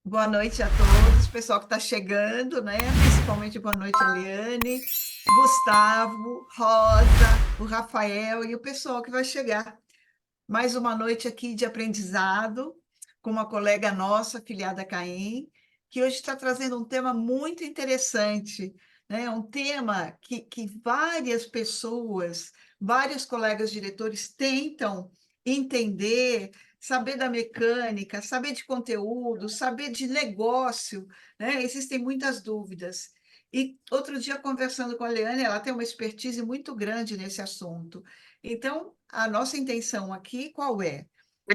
Boa noite a todos, pessoal que está chegando, né? Principalmente boa noite, Eliane, Gustavo, Rosa, o Rafael e o pessoal que vai chegar. Mais uma noite aqui de aprendizado com uma colega nossa, filiada a Caim, que hoje está trazendo um tema muito interessante, né? Um tema que várias pessoas, vários colegas diretores tentam entender, saber da mecânica, saber de conteúdo, saber de negócio, né? Existem muitas dúvidas. E outro dia, conversando com a Leane, ela tem uma expertise muito grande nesse assunto. Então, a nossa intenção aqui qual é?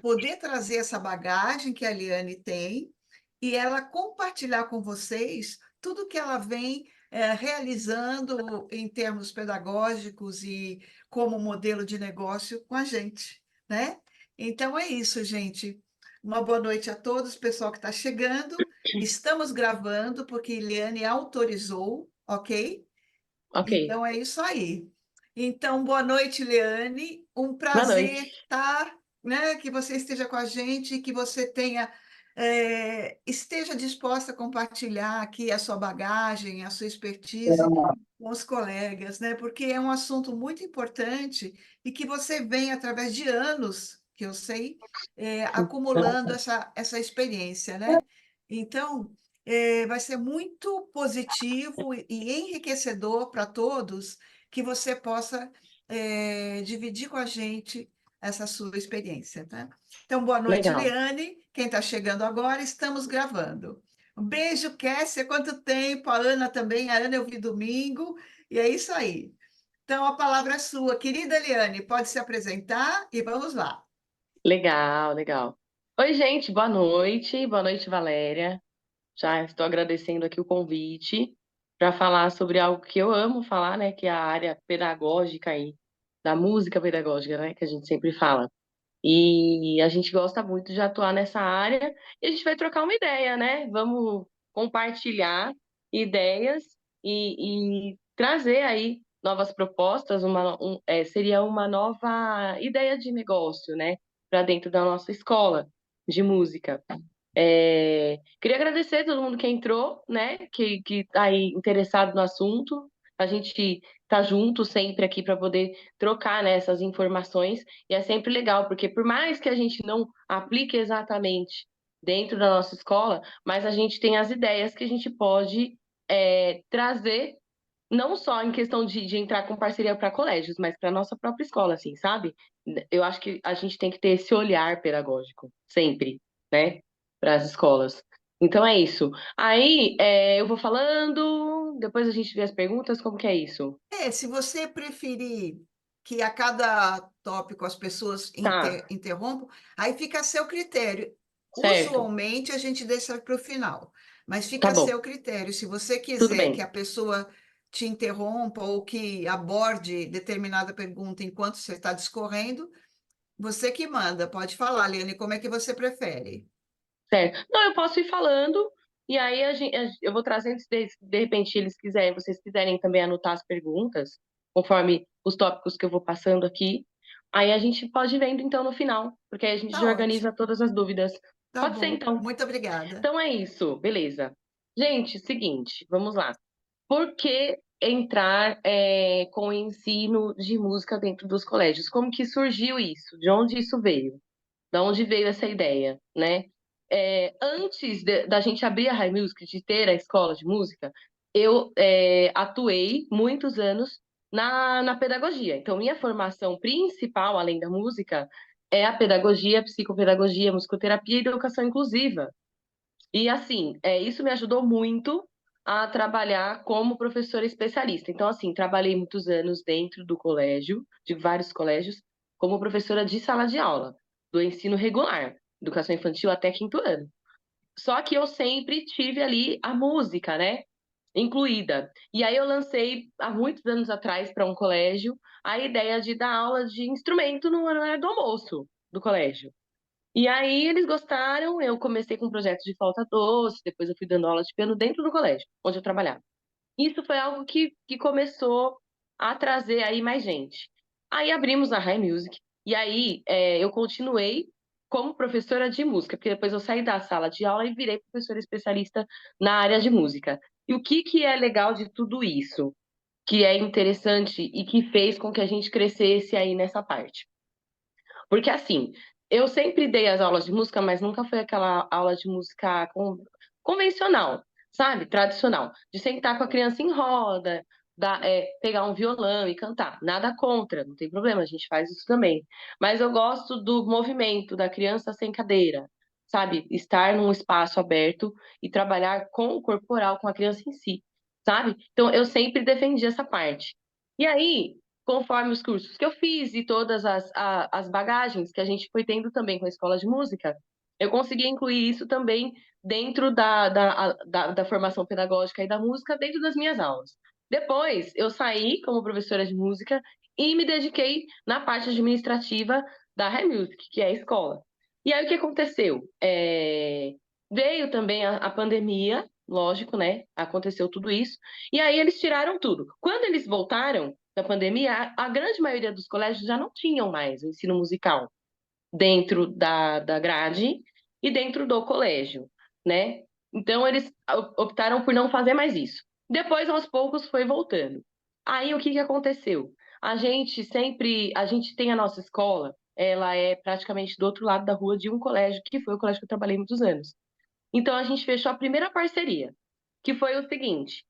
Poder trazer essa bagagem que a Liane tem e ela compartilhar com vocês tudo que ela vem realizando em termos pedagógicos e como modelo de negócio com a gente, né? Então é isso, gente. Uma boa noite a todos, pessoal que está chegando. Estamos gravando porque Eliane autorizou, ok? Ok. Então é isso aí. Então, boa noite, Leane. Um Boa prazer noite. estar, né, que você esteja com a gente, que você tenha, esteja disposta a compartilhar aqui a sua bagagem, a sua expertise com os colegas, né? Porque é um assunto muito importante e que você vem através de anos, que eu sei, acumulando essa experiência, né? Então, vai ser muito positivo e enriquecedor para todos que você possa dividir com a gente essa sua experiência, tá? Então, boa noite, Legal. Liane. Quem está chegando agora, estamos gravando. Um beijo, Kessia. Quanto tempo? A Ana também. A Ana eu vi domingo. E é isso aí. Então, a palavra é sua. Querida Liane, pode se apresentar e vamos lá. Legal, legal. Oi, gente, boa noite. Boa noite, Valéria. Já estou agradecendo aqui o convite para falar sobre algo que eu amo falar, né, que é a área pedagógica aí, da música pedagógica, né, que a gente sempre fala. E a gente gosta muito de atuar nessa área e a gente vai trocar uma ideia, né? Vamos compartilhar ideias e trazer aí novas propostas, seria uma nova ideia de negócio, né? Para dentro da nossa escola de música. Queria agradecer a todo mundo que entrou, né? Que tá aí interessado no assunto. A gente tá junto sempre aqui para poder trocar, né, essas informações. E é sempre legal, porque por mais que a gente não aplique exatamente dentro da nossa escola, mas a gente tem as ideias que a gente pode trazer, não só em questão de entrar com parceria para colégios, mas para nossa própria escola, assim, sabe? Eu acho que a gente tem que ter esse olhar pedagógico, sempre, né? Para as escolas. Então é isso. Aí eu vou falando, depois a gente vê as perguntas, como que é isso? Se você preferir que a cada tópico as pessoas Tá, interrompam, aí fica a seu critério. certo. Usualmente a gente deixa para o final, mas Tá fica a bom, seu critério. Se você tudo quiser que bem. a pessoa te interrompa ou que aborde determinada pergunta enquanto você está discorrendo, você que manda. Pode falar, Liane, como é que você prefere? Certo. Não, eu posso ir falando, e aí eu vou trazendo, se de repente vocês quiserem também anotar as perguntas, conforme os tópicos que eu vou passando aqui. Aí a gente pode ir vendo então no final, porque aí a gente Tá já organiza ótimo. todas as dúvidas. Tá Pode ser bom. então. Muito obrigada. Então é isso, beleza. Gente, seguinte, vamos lá. Por que entrar com o ensino de música dentro dos colégios? Como que surgiu isso? De onde isso veio? Da onde veio essa ideia, né? Antes da gente abrir a High Music, de ter a escola de música, eu atuei muitos anos na pedagogia. Então, minha formação principal, além da música, é a pedagogia, psicopedagogia, musicoterapia e educação inclusiva. E, assim, isso me ajudou muito a trabalhar como professora especialista. Então, assim, trabalhei muitos anos dentro do colégio, de vários colégios, como professora de sala de aula, do ensino regular, educação infantil até quinto ano. Só que eu sempre tive ali a música, né? Incluída. E aí eu lancei, há muitos anos atrás, para um colégio, a ideia de dar aula de instrumento no horário do almoço do colégio. E aí eles gostaram, eu comecei com um projeto de flauta doce, depois eu fui dando aula de piano dentro do colégio, onde eu trabalhava. Isso foi algo que começou a trazer aí mais gente. Aí abrimos a High Music, e aí eu continuei. como professora de música, porque depois eu saí da sala de aula e virei professora especialista na área de música. E o que que é legal de tudo isso, que é interessante e que fez com que a gente crescesse aí nessa parte? Porque assim, eu sempre dei as aulas de música, mas nunca foi aquela aula de música convencional, sabe? Tradicional. De sentar com a criança em roda, pegar um violão e cantar. Nada contra, não tem problema, a gente faz isso também. Mas eu gosto do movimento da criança sem cadeira, sabe? Estar num espaço aberto e trabalhar com o corporal, com a criança em si, sabe? Então eu sempre defendi essa parte. E aí, conforme os cursos que eu fiz e todas as bagagens que a gente foi tendo também com a escola de música, eu consegui incluir isso também dentro da formação pedagógica e da música, dentro das minhas aulas. Depois, eu saí como professora de música e me dediquei na parte administrativa da High Music, que é a escola. E aí, o que aconteceu? Veio também a pandemia, lógico, né? Aconteceu tudo isso. E aí, eles tiraram tudo. Quando eles voltaram, da pandemia, a grande maioria dos colégios já não tinham mais o ensino musical dentro da grade e dentro do colégio, né? Então, eles optaram por não fazer mais isso. Depois, aos poucos, foi voltando. Aí, o que que aconteceu? A gente tem a nossa escola, ela é praticamente do outro lado da rua de um colégio, que foi o colégio que eu trabalhei muitos anos. Então, a gente fechou a primeira parceria, que foi o seguinte: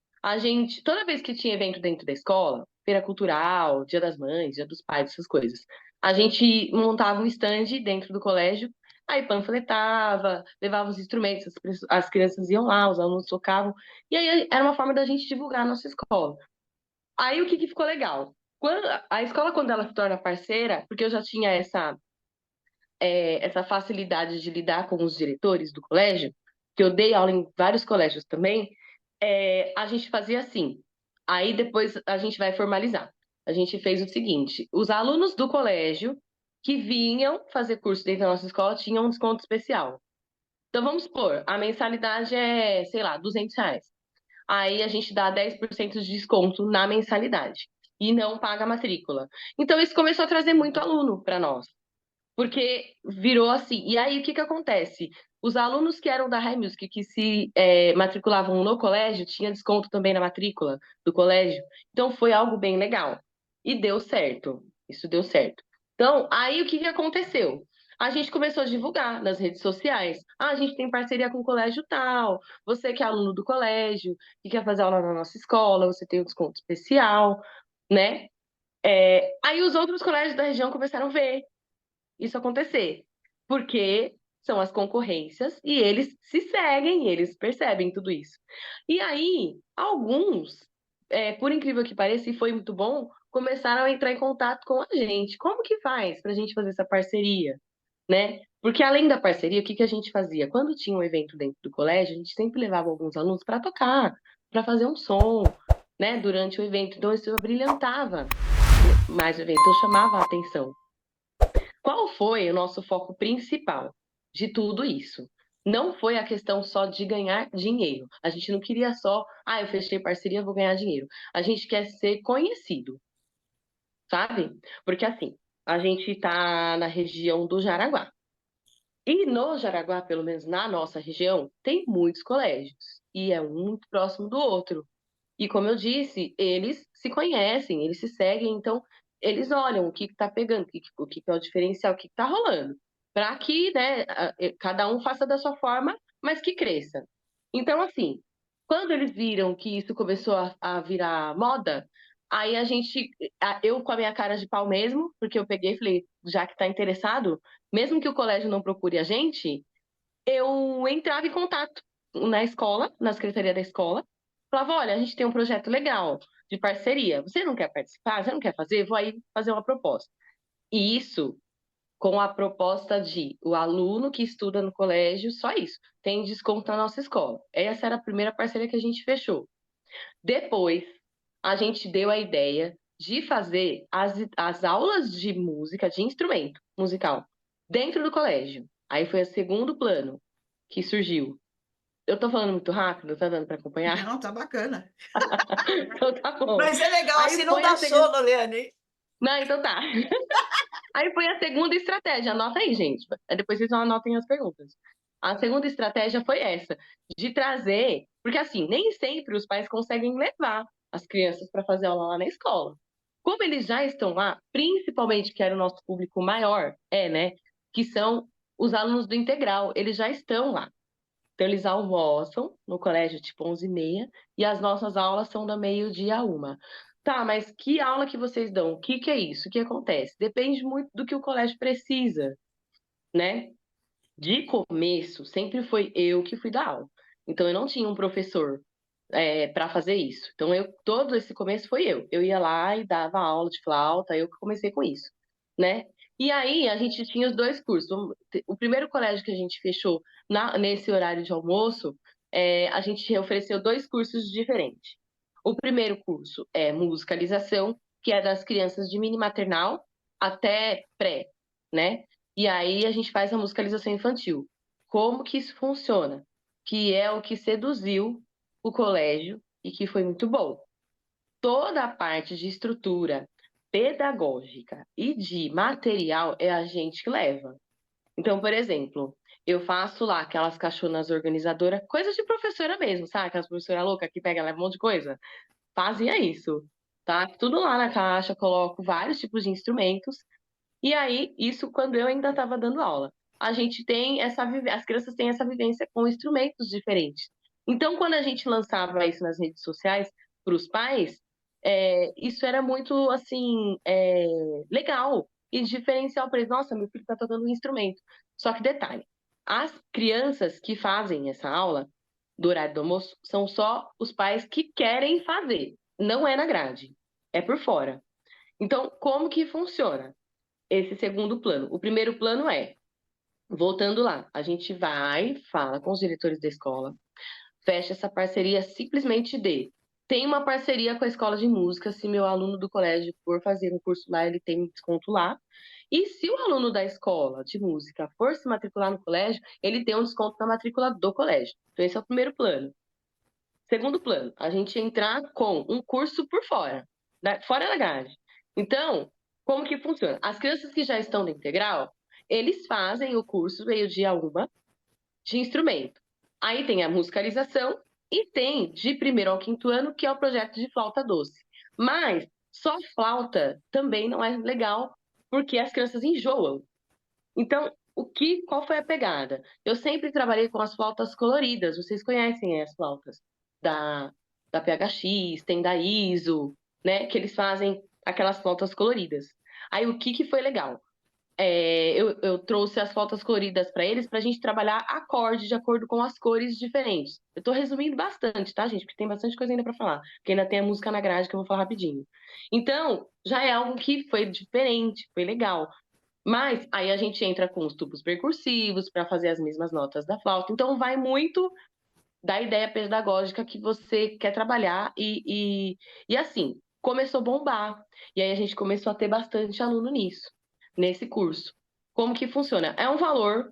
toda vez que tinha evento dentro da escola, feira cultural, Dia das Mães, Dia dos Pais, essas coisas, a gente montava um stand dentro do colégio, aí panfletava, levava os instrumentos, as crianças iam lá, os alunos tocavam, e aí era uma forma da gente divulgar a nossa escola. Aí o que que ficou legal? A escola, quando ela se torna parceira, porque eu já tinha essa facilidade de lidar com os diretores do colégio, que eu dei aula em vários colégios também, a gente fazia assim. Aí depois a gente vai formalizar. A gente fez o seguinte: os alunos do colégio que vinham fazer curso dentro da nossa escola tinham um desconto especial. Então vamos supor, a mensalidade é, sei lá, R$ 200. Aí a gente dá 10% de desconto na mensalidade e não paga a matrícula. Então isso começou a trazer muito aluno para nós. Porque virou assim. E aí, o que que acontece? Os alunos que eram da High Music, que se matriculavam no colégio, tinha desconto também na matrícula do colégio. Então, foi algo bem legal. E deu certo. Isso deu certo. Então, aí, o que que aconteceu? A gente começou a divulgar nas redes sociais. Ah, a gente tem parceria com o colégio tal. Você que é aluno do colégio, que quer fazer aula na nossa escola, você tem um desconto especial, né? Aí os outros colégios da região começaram a ver isso acontecer, porque são as concorrências e eles se seguem, eles percebem tudo isso. E aí, alguns, por incrível que pareça, e foi muito bom, começaram a entrar em contato com a gente. Como que faz para a gente fazer essa parceria, né? Porque além da parceria, o que que a gente fazia? Quando tinha um evento dentro do colégio, a gente sempre levava alguns alunos para tocar, para fazer um som, né, durante o evento. Então isso brilhantava mais o evento, eu chamava a atenção. Qual foi o nosso foco principal de tudo isso? Não foi a questão só de ganhar dinheiro. A gente não queria só, eu fechei parceria, vou ganhar dinheiro. A gente quer ser conhecido, sabe? Porque assim, a gente está na região do Jaraguá. E no Jaraguá, pelo menos na nossa região, tem muitos colégios. E é um muito próximo do outro. E como eu disse, eles se conhecem, eles se seguem, então eles olham o que está pegando, o que é o diferencial, o que está rolando, para que, né, cada um faça da sua forma, mas que cresça. Então, assim, quando eles viram que isso começou a virar moda, aí eu com a minha cara de pau mesmo, porque eu peguei e falei, já que está interessado, mesmo que o colégio não procure a gente, eu entrava em contato na escola, na secretaria da escola, falava, olha, a gente tem um projeto legal de parceria, você não quer participar? Você não quer fazer? Vou aí fazer uma proposta. E isso com a proposta de o aluno que estuda no colégio, só isso, tem desconto na nossa escola. Essa era a primeira parceria que a gente fechou. Depois, a gente deu a ideia de fazer as aulas de música, de instrumento musical, dentro do colégio. Aí foi o segundo plano que surgiu. Eu tô falando muito rápido, tá dando para acompanhar? Não, tá bacana. Então tá bom. Mas é legal, Aí assim não foi dá a segunda. sono, Leane. Não, então tá. Aí foi a segunda estratégia, anota aí, gente. Aí depois vocês anotem as perguntas. A segunda estratégia foi essa, de trazer, porque assim, nem sempre os pais conseguem levar as crianças para fazer aula lá na escola. Como eles já estão lá, principalmente que era o nosso público maior, né? Que são os alunos do integral, eles já estão lá. Então, eles almoçam no colégio tipo 11h30 e as nossas aulas são da meio-dia a 1h. Tá, mas que aula que vocês dão? O que que é isso? O que acontece? Depende muito do que o colégio precisa, né? De começo, sempre foi eu que fui dar aula. Então, eu não tinha um professor para fazer isso. Então, todo esse começo foi eu. Eu ia lá e dava aula de flauta, eu que comecei com isso, né? E aí, a gente tinha os dois cursos. O primeiro colégio que a gente fechou nesse horário de almoço, a gente ofereceu dois cursos diferentes. O primeiro curso é musicalização, que é das crianças de mini maternal até pré, né? E aí a gente faz a musicalização infantil. Como que isso funciona? Que é o que seduziu o colégio e que foi muito bom. Toda a parte de estrutura pedagógica e de material é a gente que leva. Então, por exemplo, eu faço lá aquelas caixonas organizadoras, coisas de professora mesmo, sabe? Aquelas professoras loucas que pega, leva um monte de coisa. Fazia isso, tá? Tudo lá na caixa, coloco vários tipos de instrumentos. E aí, isso quando eu ainda estava dando aula. A gente tem as crianças têm essa vivência com instrumentos diferentes. Então, quando a gente lançava isso nas redes sociais para os pais, isso era muito, assim, legal e diferencial para eles. Nossa, meu filho está tocando um instrumento. Só que detalhe, as crianças que fazem essa aula do horário do almoço são só os pais que querem fazer. Não é na grade, é por fora. Então, como que funciona esse segundo plano? O primeiro plano voltando lá, a gente vai, fala com os diretores da escola, fecha essa parceria simplesmente tem uma parceria com a escola de música, se meu aluno do colégio for fazer um curso lá, ele tem um desconto lá. E se o aluno da escola de música for se matricular no colégio, ele tem um desconto na matrícula do colégio. Então, esse é o primeiro plano. Segundo plano, a gente entrar com um curso por fora, fora da grade. Então, como que funciona? As crianças que já estão no integral, eles fazem o curso meio-dia 1h de instrumento. Aí tem a musicalização e tem de primeiro ao quinto ano, que é o projeto de flauta doce. Mas só flauta também não é legal, porque as crianças enjoam. Então, qual foi a pegada? Eu sempre trabalhei com as flautas coloridas. Vocês conhecem as flautas da, da PHX, tem da ISO, né? Que eles fazem aquelas flautas coloridas. Aí, o que foi legal? Eu trouxe as flautas coloridas para eles para a gente trabalhar acorde de acordo com as cores diferentes. Eu estou resumindo bastante, tá, gente? Porque tem bastante coisa ainda para falar. Porque ainda tem a música na grade que eu vou falar rapidinho. Então, já é algo que foi diferente, foi legal. Mas aí a gente entra com os tubos percussivos para fazer as mesmas notas da flauta. Então vai muito da ideia pedagógica que você quer trabalhar e assim, começou a bombar. E aí a gente começou a ter bastante aluno nesse curso. Como que funciona? É um valor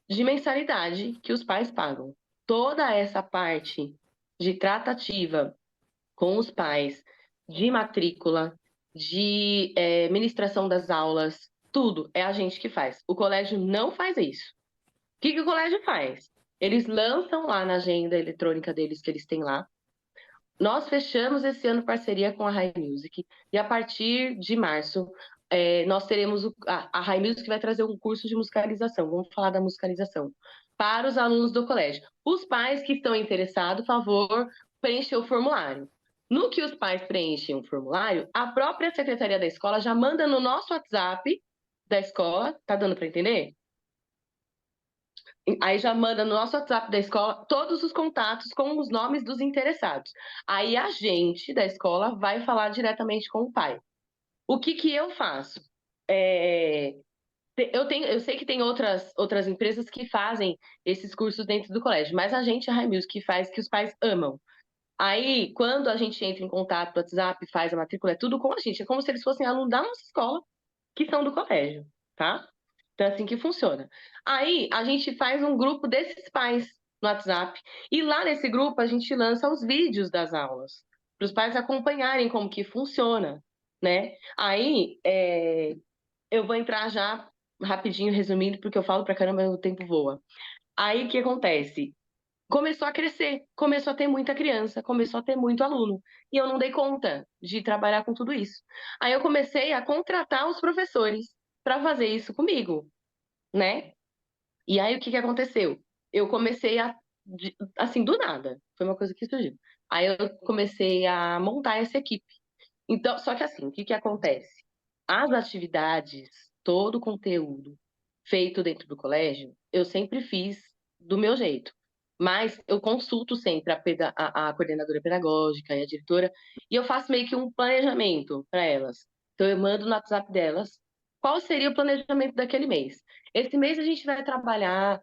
de mensalidade que os pais pagam. Toda essa parte de tratativa com os pais, de matrícula, de ministração das aulas, tudo é a gente que faz. O colégio não faz isso. O que o colégio faz? Eles lançam lá na agenda eletrônica deles que eles têm lá. Nós fechamos esse ano parceria com a High Music e a partir de março nós teremos a High Music vai trazer um curso de musicalização. Vamos falar da musicalização para os alunos do colégio. Os pais que estão interessados, favor, preencher o formulário. No que os pais preenchem o formulário, a própria secretaria da escola já manda no nosso WhatsApp da escola. Tá dando para entender? Aí já manda no nosso WhatsApp da escola todos os contatos com os nomes dos interessados. Aí a gente da escola vai falar diretamente com o pai. O que eu faço? Eu sei que tem outras empresas que fazem esses cursos dentro do colégio, mas a gente, a High Music, faz que os pais amam. Aí, quando a gente entra em contato no WhatsApp, faz a matrícula, é tudo com a gente. É como se eles fossem alunos da nossa escola, que são do colégio, tá? Então é assim que funciona. Aí a gente faz um grupo desses pais no WhatsApp e lá nesse grupo a gente lança os vídeos das aulas para os pais acompanharem como que funciona, né? Aí eu vou entrar já rapidinho, resumindo, porque eu falo pra caramba, o tempo voa. Aí o que acontece? Começou a crescer, começou a ter muita criança, começou a ter muito aluno. E eu não dei conta de trabalhar com tudo isso. Aí eu comecei a contratar os professores para fazer isso comigo, né? E aí o que que aconteceu? Eu comecei assim, do nada. Foi uma coisa que surgiu. Aí eu comecei a montar essa equipe. Então, só que assim, o que que acontece? As atividades, todo o conteúdo feito dentro do colégio, eu sempre fiz do meu jeito. Mas eu consulto sempre a coordenadora pedagógica e a diretora, e eu faço meio que um planejamento para elas. Então, eu mando no WhatsApp delas qual seria o planejamento daquele mês. Esse mês a gente vai trabalhar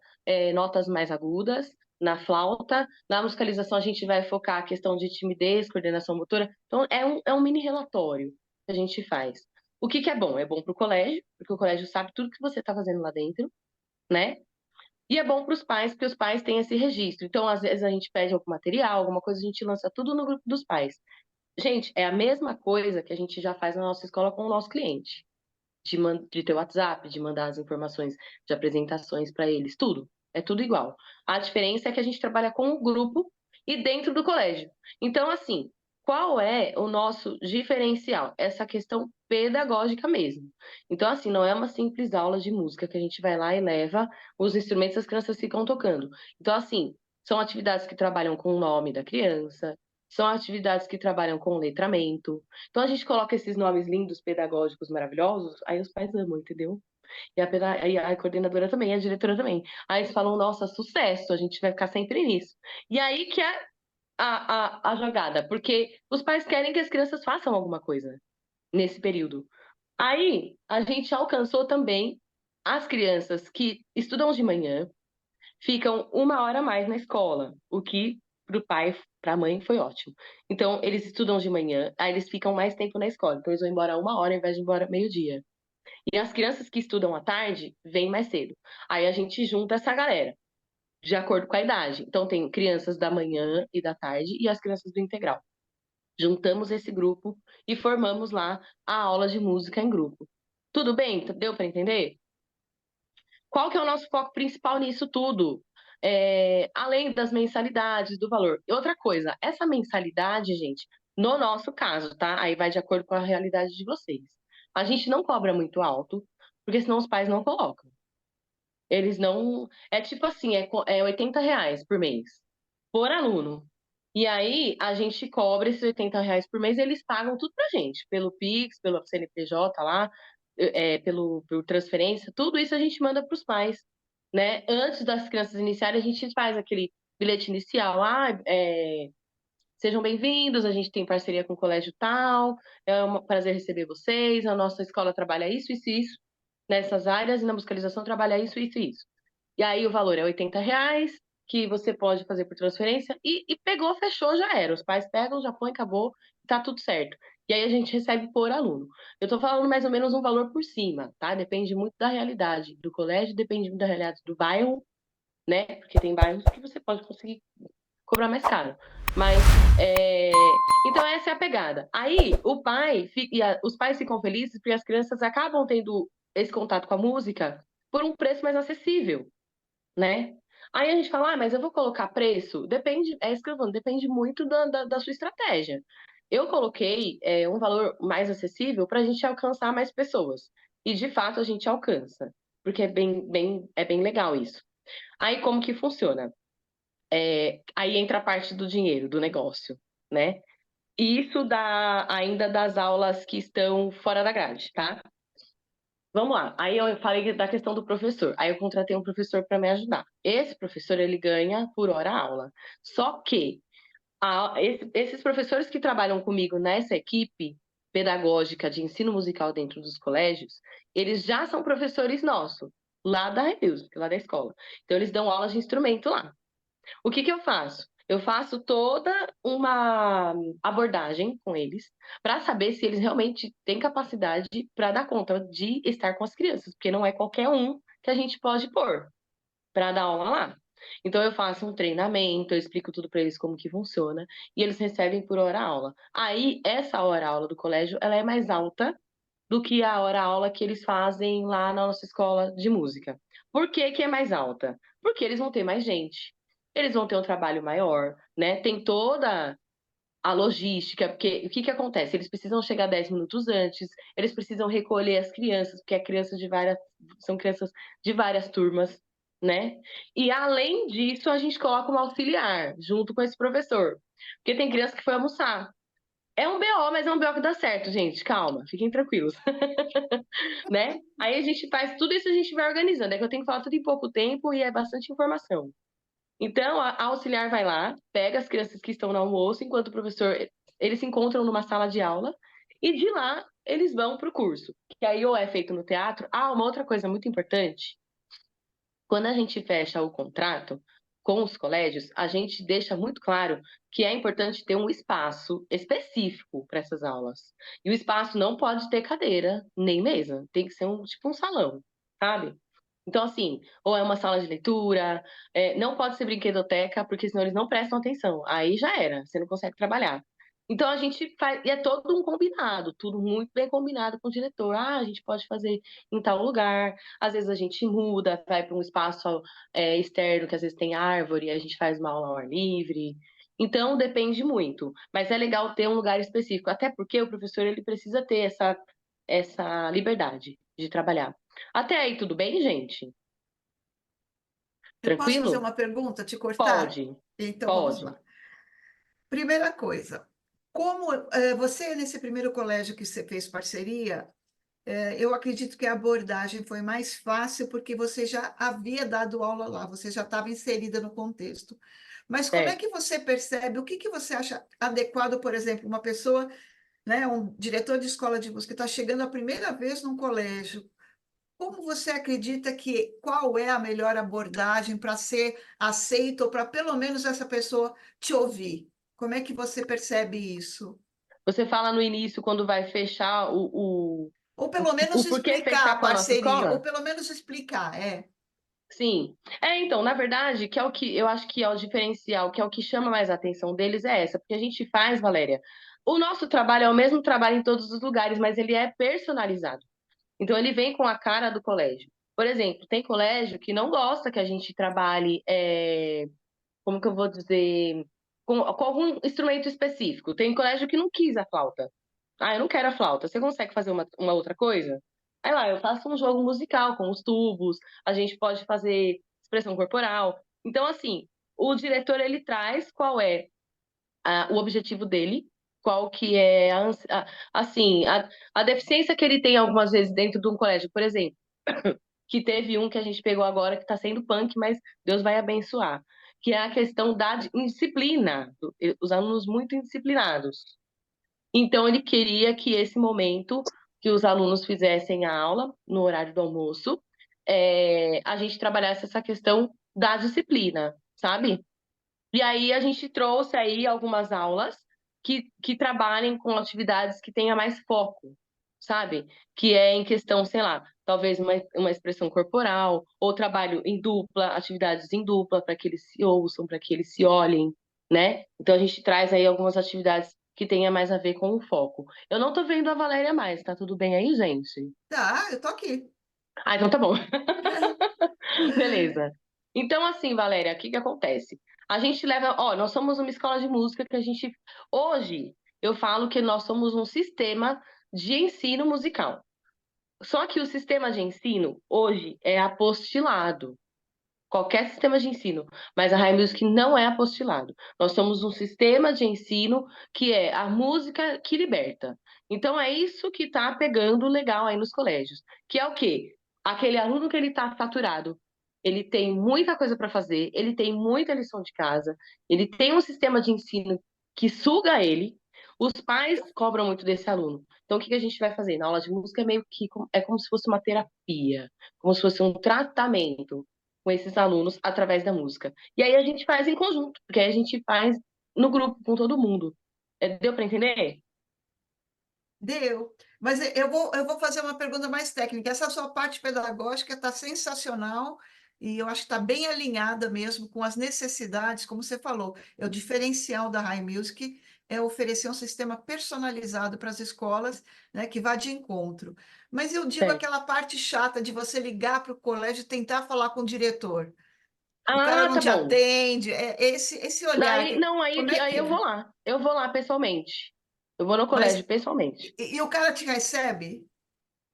notas mais agudas, na flauta, na musicalização a gente vai focar a questão de timidez, coordenação motora. Então, é um mini relatório que a gente faz. O que que é bom? É bom para o colégio, porque o colégio sabe tudo que você está fazendo lá dentro, né? E é bom para os pais, porque os pais têm esse registro. Então, às vezes, a gente pede algum material, alguma coisa, a gente lança tudo no grupo dos pais. Gente, é a mesma coisa que a gente já faz na nossa escola com o nosso cliente. De ter WhatsApp, de mandar as informações de apresentações para eles, tudo. É tudo igual. A diferença é que a gente trabalha com o grupo e dentro do colégio. Então, assim, qual é o nosso diferencial? Essa questão pedagógica mesmo. Então, assim, não é uma simples aula de música que a gente vai lá e leva os instrumentos e as crianças ficam tocando. Então, assim, são atividades que trabalham com o nome da criança, são atividades que trabalham com letramento. Então a gente coloca esses nomes lindos, pedagógicos, maravilhosos, aí os pais amam, entendeu? E a coordenadora também, a diretora também. Aí eles falam, nossa, sucesso, a gente vai ficar sempre nisso. E aí que é a jogada, porque os pais querem que as crianças façam alguma coisa nesse período. Aí a gente alcançou também as crianças que estudam de manhã, ficam 1 hora a mais na escola, o que para o pai, para a mãe foi ótimo. Então, eles estudam de manhã, aí eles ficam mais tempo na escola. Então, eles vão embora 1 hora ao invés de ir embora meio-dia. E as crianças que estudam à tarde vêm mais cedo. Aí a gente junta essa galera, de acordo com a idade. Então, tem crianças da manhã e da tarde e as crianças do integral. Juntamos esse grupo e formamos lá a aula de música em grupo. Tudo bem? Deu para entender? Qual que é o nosso foco principal nisso tudo? Além das mensalidades, do valor. E outra coisa, essa mensalidade, gente, no nosso caso, tá? Aí vai de acordo com a realidade de vocês. A gente não cobra muito alto, porque senão os pais não colocam. Eles não. É tipo assim, é R$ 80 por mês, por aluno. E aí, a gente cobra esses R$ 80 por mês e eles pagam tudo pra gente, pelo Pix, pelo CNPJ lá, por transferência, tudo isso a gente manda pros pais, né? Antes das crianças iniciarem, a gente faz aquele bilhete inicial, sejam bem-vindos, a gente tem parceria com o colégio tal, é um prazer receber vocês, a nossa escola trabalha isso e isso, nessas áreas, e na musicalização trabalha isso e isso. E aí o valor é R$ 80, que você pode fazer por transferência, e pegou, fechou, já era. Os pais pegam, já põe, acabou, tá tudo certo. E aí a gente recebe por aluno. Eu tô falando mais ou menos um valor por cima, tá? Depende muito da realidade do colégio, depende muito da realidade do bairro, né? Porque tem bairros que você pode conseguir cobrar mais caro. Mas, então essa é a pegada. Aí os pais ficam felizes porque as crianças acabam tendo esse contato com a música por um preço mais acessível, né? Aí a gente fala, mas eu vou colocar preço? Depende, é isso que eu tô falando, depende muito da sua estratégia. Eu coloquei um valor mais acessível para a gente alcançar mais pessoas. E de fato a gente alcança, porque é bem legal isso. Aí como que funciona? Aí entra a parte do dinheiro, do negócio, né? E isso dá ainda das aulas que estão fora da grade, tá? Vamos lá. Aí eu falei da questão do professor. Aí eu contratei um professor para me ajudar. Esse professor, ele ganha por hora aula. Só que esses professores que trabalham comigo nessa equipe pedagógica de ensino musical dentro dos colégios, eles já são professores nossos, lá da Remusic, lá da escola. Então, eles dão aulas de instrumento lá. O que que eu faço? Eu faço toda uma abordagem com eles para saber se eles realmente têm capacidade para dar conta de estar com as crianças, porque não é qualquer um que a gente pode pôr para dar aula lá. Então eu faço um treinamento, eu explico tudo para eles como que funciona e eles recebem por hora aula. Aí essa hora aula do colégio, ela é mais alta do que a hora-aula que eles fazem lá na nossa escola de música. Por que que é mais alta? Porque eles vão ter mais gente, eles vão ter um trabalho maior, né? Tem toda a logística, porque o que que acontece? Eles precisam chegar 10 minutos antes, eles precisam recolher as crianças, porque são crianças de várias turmas, né? E além disso, a gente coloca um auxiliar junto com esse professor, porque tem criança que foi almoçar. É um BO, mas é um BO que dá certo, gente. Calma, fiquem tranquilos, né? Aí a gente faz tudo isso, a gente vai organizando. É que eu tenho que falar tudo em pouco tempo e é bastante informação. Então, a auxiliar vai lá, pega as crianças que estão no almoço, enquanto o professor, eles se encontram numa sala de aula, e de lá eles vão para o curso, que aí ou é feito no teatro. Ah, uma outra coisa muito importante, quando a gente fecha o contrato com os colégios, a gente deixa muito claro que é importante ter um espaço específico para essas aulas. E o espaço não pode ter cadeira, nem mesa, tem que ser tipo um salão, sabe? Então, assim, ou é uma sala de leitura, não pode ser brinquedoteca, porque senão eles não prestam atenção. Aí já era, você não consegue trabalhar. Então, a gente faz, e é todo um combinado, tudo muito bem combinado com o diretor. Ah, a gente pode fazer em tal lugar, às vezes a gente muda, vai para um espaço externo, que às vezes tem árvore, a gente faz uma aula ao ar livre. Então, depende muito. Mas é legal ter um lugar específico, até porque o professor ele precisa ter essa liberdade de trabalhar. Até aí, tudo bem, gente? Eu posso fazer Tranquilo? uma pergunta, te cortar? Pode, Então vamos pode. lá. Primeira coisa, como você, nesse primeiro colégio que você fez parceria, eu acredito que a abordagem foi mais fácil porque você já havia dado aula lá, você já estava inserida no contexto. Mas como é Certo. que você percebe, o que que você acha adequado, por exemplo, uma pessoa, né, um diretor de escola de música está chegando a primeira vez num colégio, como você acredita que, qual é a melhor abordagem para ser aceito ou para pelo menos essa pessoa te ouvir? Como é que você percebe isso? Você fala no início, quando vai fechar Ou pelo menos o porquê explicar a fechar com a nossa parceria, ou escola? pelo menos explicar, é. Sim. Então, na verdade, que é o que eu acho que é o diferencial, que é o que chama mais a atenção deles, é essa, porque a gente faz, Valéria, o nosso trabalho é o mesmo trabalho em todos os lugares, mas ele é personalizado. Então, ele vem com a cara do colégio. Por exemplo, tem colégio que não gosta que a gente trabalhe, como que eu vou dizer, com algum instrumento específico. Tem colégio que não quis a flauta. Ah, eu não quero a flauta. Você consegue fazer uma outra coisa? Aí lá, eu faço um jogo musical com os tubos, a gente pode fazer expressão corporal. Então, assim, o diretor ele traz qual é o objetivo dele, qual que é assim, a deficiência que ele tem algumas vezes dentro de um colégio, por exemplo, que teve um que a gente pegou agora que está sendo punk, mas Deus vai abençoar, que é a questão da disciplina, os alunos muito indisciplinados. Então, ele queria que esse momento que os alunos fizessem a aula, no horário do almoço, a gente trabalhasse essa questão da disciplina, sabe? E aí a gente trouxe aí algumas aulas que trabalhem com atividades que tenha mais foco, sabe? Que é em questão, sei lá, talvez uma expressão corporal, ou trabalho em dupla, atividades em dupla, para que eles se ouçam, para que eles se olhem, né? Então a gente traz aí algumas atividades que tenha mais a ver com o foco. Eu não tô vendo a Valéria mais, tá tudo bem aí, gente? Tá, eu tô aqui. Ah, então tá bom. Beleza. Então, assim, Valéria, o que que acontece? A gente leva. Ó, nós somos uma escola de música que a gente. Hoje, eu falo que nós somos um sistema de ensino musical. Só que o sistema de ensino, hoje, é apostilado. Qualquer sistema de ensino. Mas a High Music não é apostilado. Nós somos um sistema de ensino que é a música que liberta. Então, é isso que está pegando legal aí nos colégios. Que é o quê? Aquele aluno que ele está saturado, ele tem muita coisa para fazer, ele tem muita lição de casa, ele tem um sistema de ensino que suga ele, os pais cobram muito desse aluno. Então, o que que a gente vai fazer? Na aula de música é meio que é como se fosse uma terapia, como se fosse um tratamento com esses alunos através da música. E aí a gente faz em conjunto, porque aí a gente faz no grupo com todo mundo. Deu para entender? Deu. Mas eu vou fazer uma pergunta mais técnica. Essa sua parte pedagógica está sensacional. e eu acho que está bem alinhada mesmo com as necessidades, como você falou, é o diferencial da High Music, é oferecer um sistema personalizado para as escolas, né, que vá de encontro. Mas eu digo Certo. aquela parte chata de você ligar para o colégio e tentar falar com o diretor. O cara Ah, não tá te bom. atende, é esse olhar. Daí, não, Como é aí que eu vou é? lá. Eu vou lá pessoalmente. Eu vou no Mas, colégio pessoalmente. e o cara te recebe?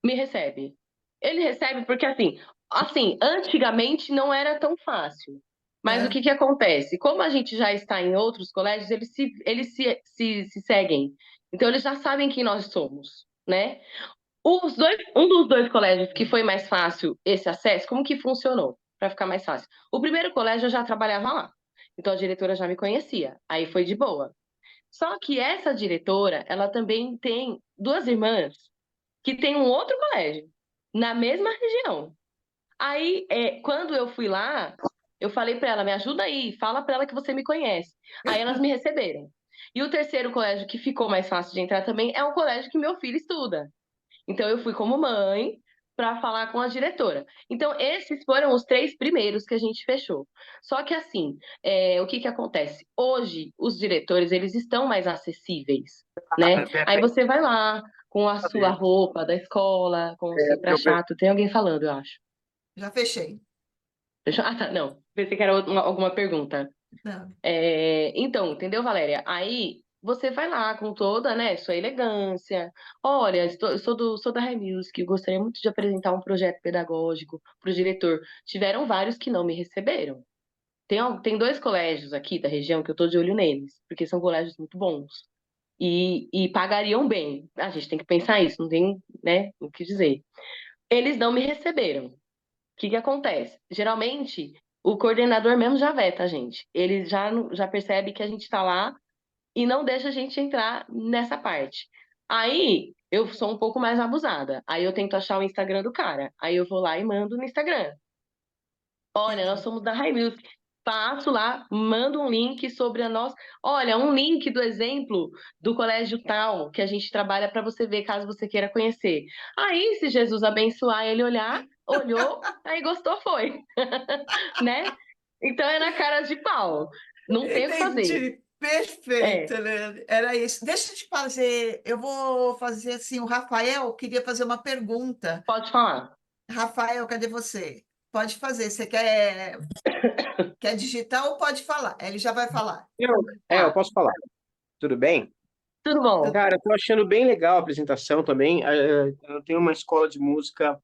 Me recebe. Ele recebe porque, antigamente não era tão fácil. Mas o É. que que acontece? Como a gente já está em outros colégios, se seguem. Então, eles já sabem quem nós somos, né? Um dos dois colégios que foi mais fácil esse acesso, como que funcionou? Para ficar mais fácil. O primeiro colégio eu já trabalhava lá. Então, a diretora já me conhecia. Aí foi de boa. Só que essa diretora, ela também tem duas irmãs que têm um outro colégio, na mesma região. Aí, quando eu fui lá, eu falei para ela, me ajuda aí, fala para ela que você me conhece. Aí elas me receberam. E o terceiro colégio que ficou mais fácil de entrar também é um colégio que meu filho estuda. Então eu fui como mãe para falar com a diretora. Então esses foram os três primeiros que a gente fechou. Só que assim, o que que acontece? Hoje os diretores eles estão mais acessíveis, né? Aí você vai lá com a sua roupa da escola, com o seu crachá. Tem alguém falando, eu acho. Já fechei. Ah, tá, não. Pensei que era alguma pergunta. Não. Então, entendeu, Valéria? Aí você vai lá com toda, né, sua elegância. Olha, sou da High Music, gostaria muito de apresentar um projeto pedagógico para o diretor. Tiveram vários que não me receberam. Tem dois colégios aqui da região que eu tô de olho neles, porque são colégios muito bons. E pagariam bem. A gente tem que pensar isso, não tem, né, o que dizer. Eles não me receberam. O que que acontece? Geralmente, o coordenador mesmo já veta a gente. Ele já percebe que a gente está lá e não deixa a gente entrar nessa parte. Aí eu sou um pouco mais abusada. Aí eu tento achar o Instagram do cara. Aí eu vou lá e mando no Instagram. Olha, nós Entendi. somos da High Music. Passo lá, mando um link sobre a nossa. Olha, um link do exemplo do colégio tal que a gente trabalha para você ver, caso você queira conhecer. Aí, se Jesus abençoar, ele olhou, aí gostou, foi, né? Então é na cara de pau. Não tem o que fazer. Entendi. Perfeito, É, Leandro. Era isso. Deixa eu te fazer, eu vou fazer assim, o Rafael queria fazer uma pergunta. pode falar. Rafael, cadê você? Pode fazer. Você quer digitar ou pode falar? Ele já vai falar. Eu Tá, posso falar. Tudo bem? tudo bom. Cara, eu tô achando bem legal a apresentação também. Eu tenho uma escola de música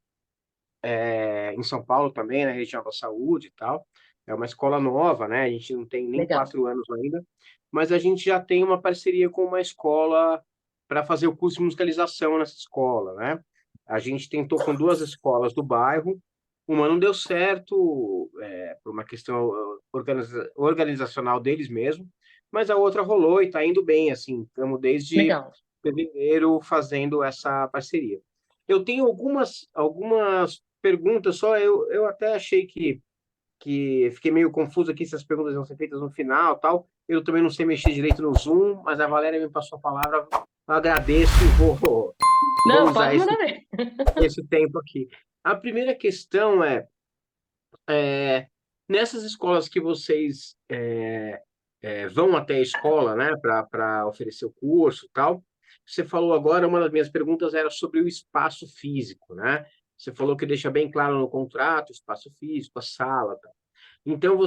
em São Paulo também, na região da saúde e tal. É uma escola nova, né? A gente não tem nem Legal. 4 anos ainda, mas a gente já tem uma parceria com uma escola para fazer o curso de musicalização nessa escola, né? A gente tentou com duas escolas do bairro, uma não deu certo, por uma questão organizacional deles mesmo, mas a outra rolou e está indo bem, assim. Estamos desde Legal. fevereiro fazendo essa parceria. Eu tenho algumas perguntas só, eu até achei que fiquei meio confuso aqui se as perguntas vão ser feitas no final, tal. Eu também não sei mexer direito no Zoom, mas a Valéria me passou a palavra, eu agradeço e vou Não, usar pode mandar ver. esse tempo aqui. A primeira questão é nessas escolas que vocês vão até a escola, né, para oferecer o curso e tal. Você falou agora, uma das minhas perguntas era sobre o espaço físico, né? Você falou que deixa bem claro no contrato, o espaço físico, a sala, tal. Então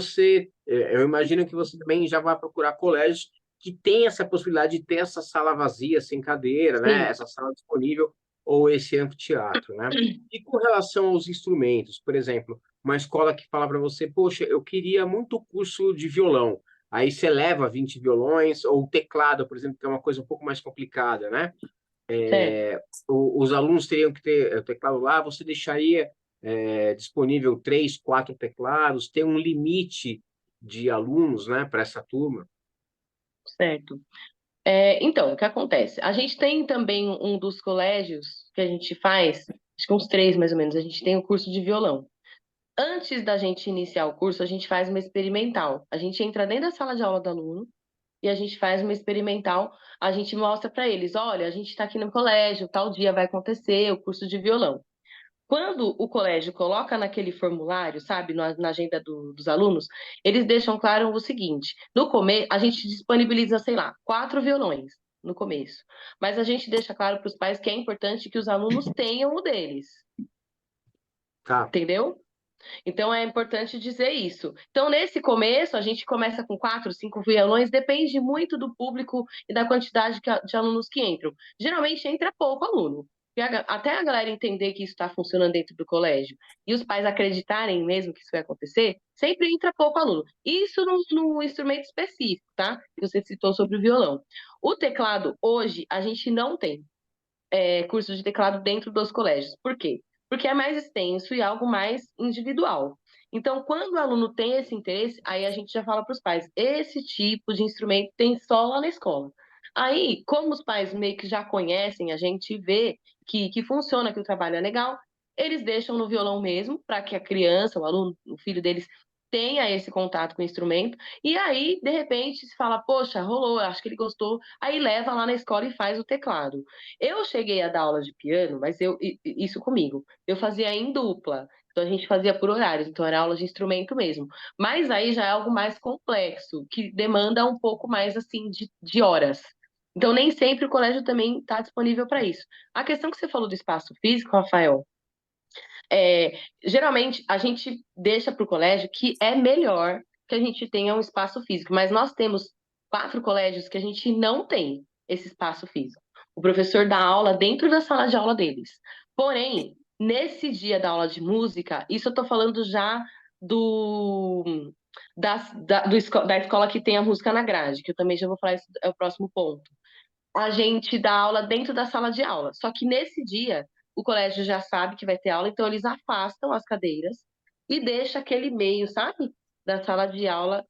eu imagino que você também já vai procurar colégios que tem essa possibilidade de ter essa sala vazia, sem cadeira, né? Sim. Essa sala disponível ou esse anfiteatro, né? E com relação aos instrumentos, por exemplo, uma escola que fala para você, poxa, eu queria muito curso de violão. Aí você leva 20 violões, ou teclado, por exemplo, que é uma coisa um pouco mais complicada, né? Certo. Os alunos teriam que ter o teclado lá, você deixaria disponível 3, 4 teclados, tem um limite de alunos, né, para essa turma. Certo. Então, o que acontece? A gente tem também um dos colégios que a gente faz, acho que uns três mais ou menos, a gente tem o curso de violão. Antes da gente iniciar o curso, a gente faz uma experimental. A gente entra dentro da sala de aula do aluno e a gente faz uma experimental. A gente mostra para eles: olha, a gente está aqui no colégio, tal dia vai acontecer o curso de violão. quando o colégio coloca naquele formulário, sabe, na agenda dos alunos, eles deixam claro o seguinte: no começo, a gente disponibiliza, sei lá, 4 violões no começo, mas a gente deixa claro para os pais que é importante que os alunos tenham o deles, Tá. entendeu? Então é importante dizer isso. Então, nesse começo, a gente começa com 4, 5 violões, depende muito do público e da quantidade de alunos que entram. Geralmente entra pouco aluno. Até a galera entender que isso está funcionando dentro do colégio e os pais acreditarem mesmo que isso vai acontecer, sempre entra pouco aluno. Isso no instrumento específico, tá? Que você citou sobre o violão. O teclado, hoje, a gente não tem curso de teclado dentro dos colégios. Por quê? Porque é mais extenso e algo mais individual. Então, quando o aluno tem esse interesse, aí a gente já fala para os pais, esse tipo de instrumento tem só lá na escola. Aí, como os pais meio que já conhecem, a gente vê que funciona, que o trabalho é legal, eles deixam no violão mesmo, para que a criança, o aluno, o filho deles, tenha esse contato com o instrumento. E aí, de repente, se fala, poxa, rolou, acho que ele gostou, aí leva lá na escola e faz o teclado. Eu cheguei a dar aula de piano, mas isso comigo. Eu fazia em dupla. Então a gente fazia por horários, então era aula de instrumento mesmo. Mas aí já é algo mais complexo, que demanda um pouco mais assim de horas. Então nem sempre o colégio também está disponível para isso. A questão que você falou do espaço físico, Rafael, geralmente a gente deixa para o colégio que é melhor que a gente tenha um espaço físico, mas nós temos 4 colégios que a gente não tem esse espaço físico. O professor dá aula dentro da sala de aula deles. Porém, nesse dia da aula de música, isso eu estou falando já do, da escola que tem a música na grade, que eu também já vou falar, isso é o próximo ponto. A gente dá aula dentro da sala de aula. Só que nesse dia, o colégio já sabe que vai ter aula, então eles afastam as cadeiras e deixa aquele meio, sabe? Da sala de aula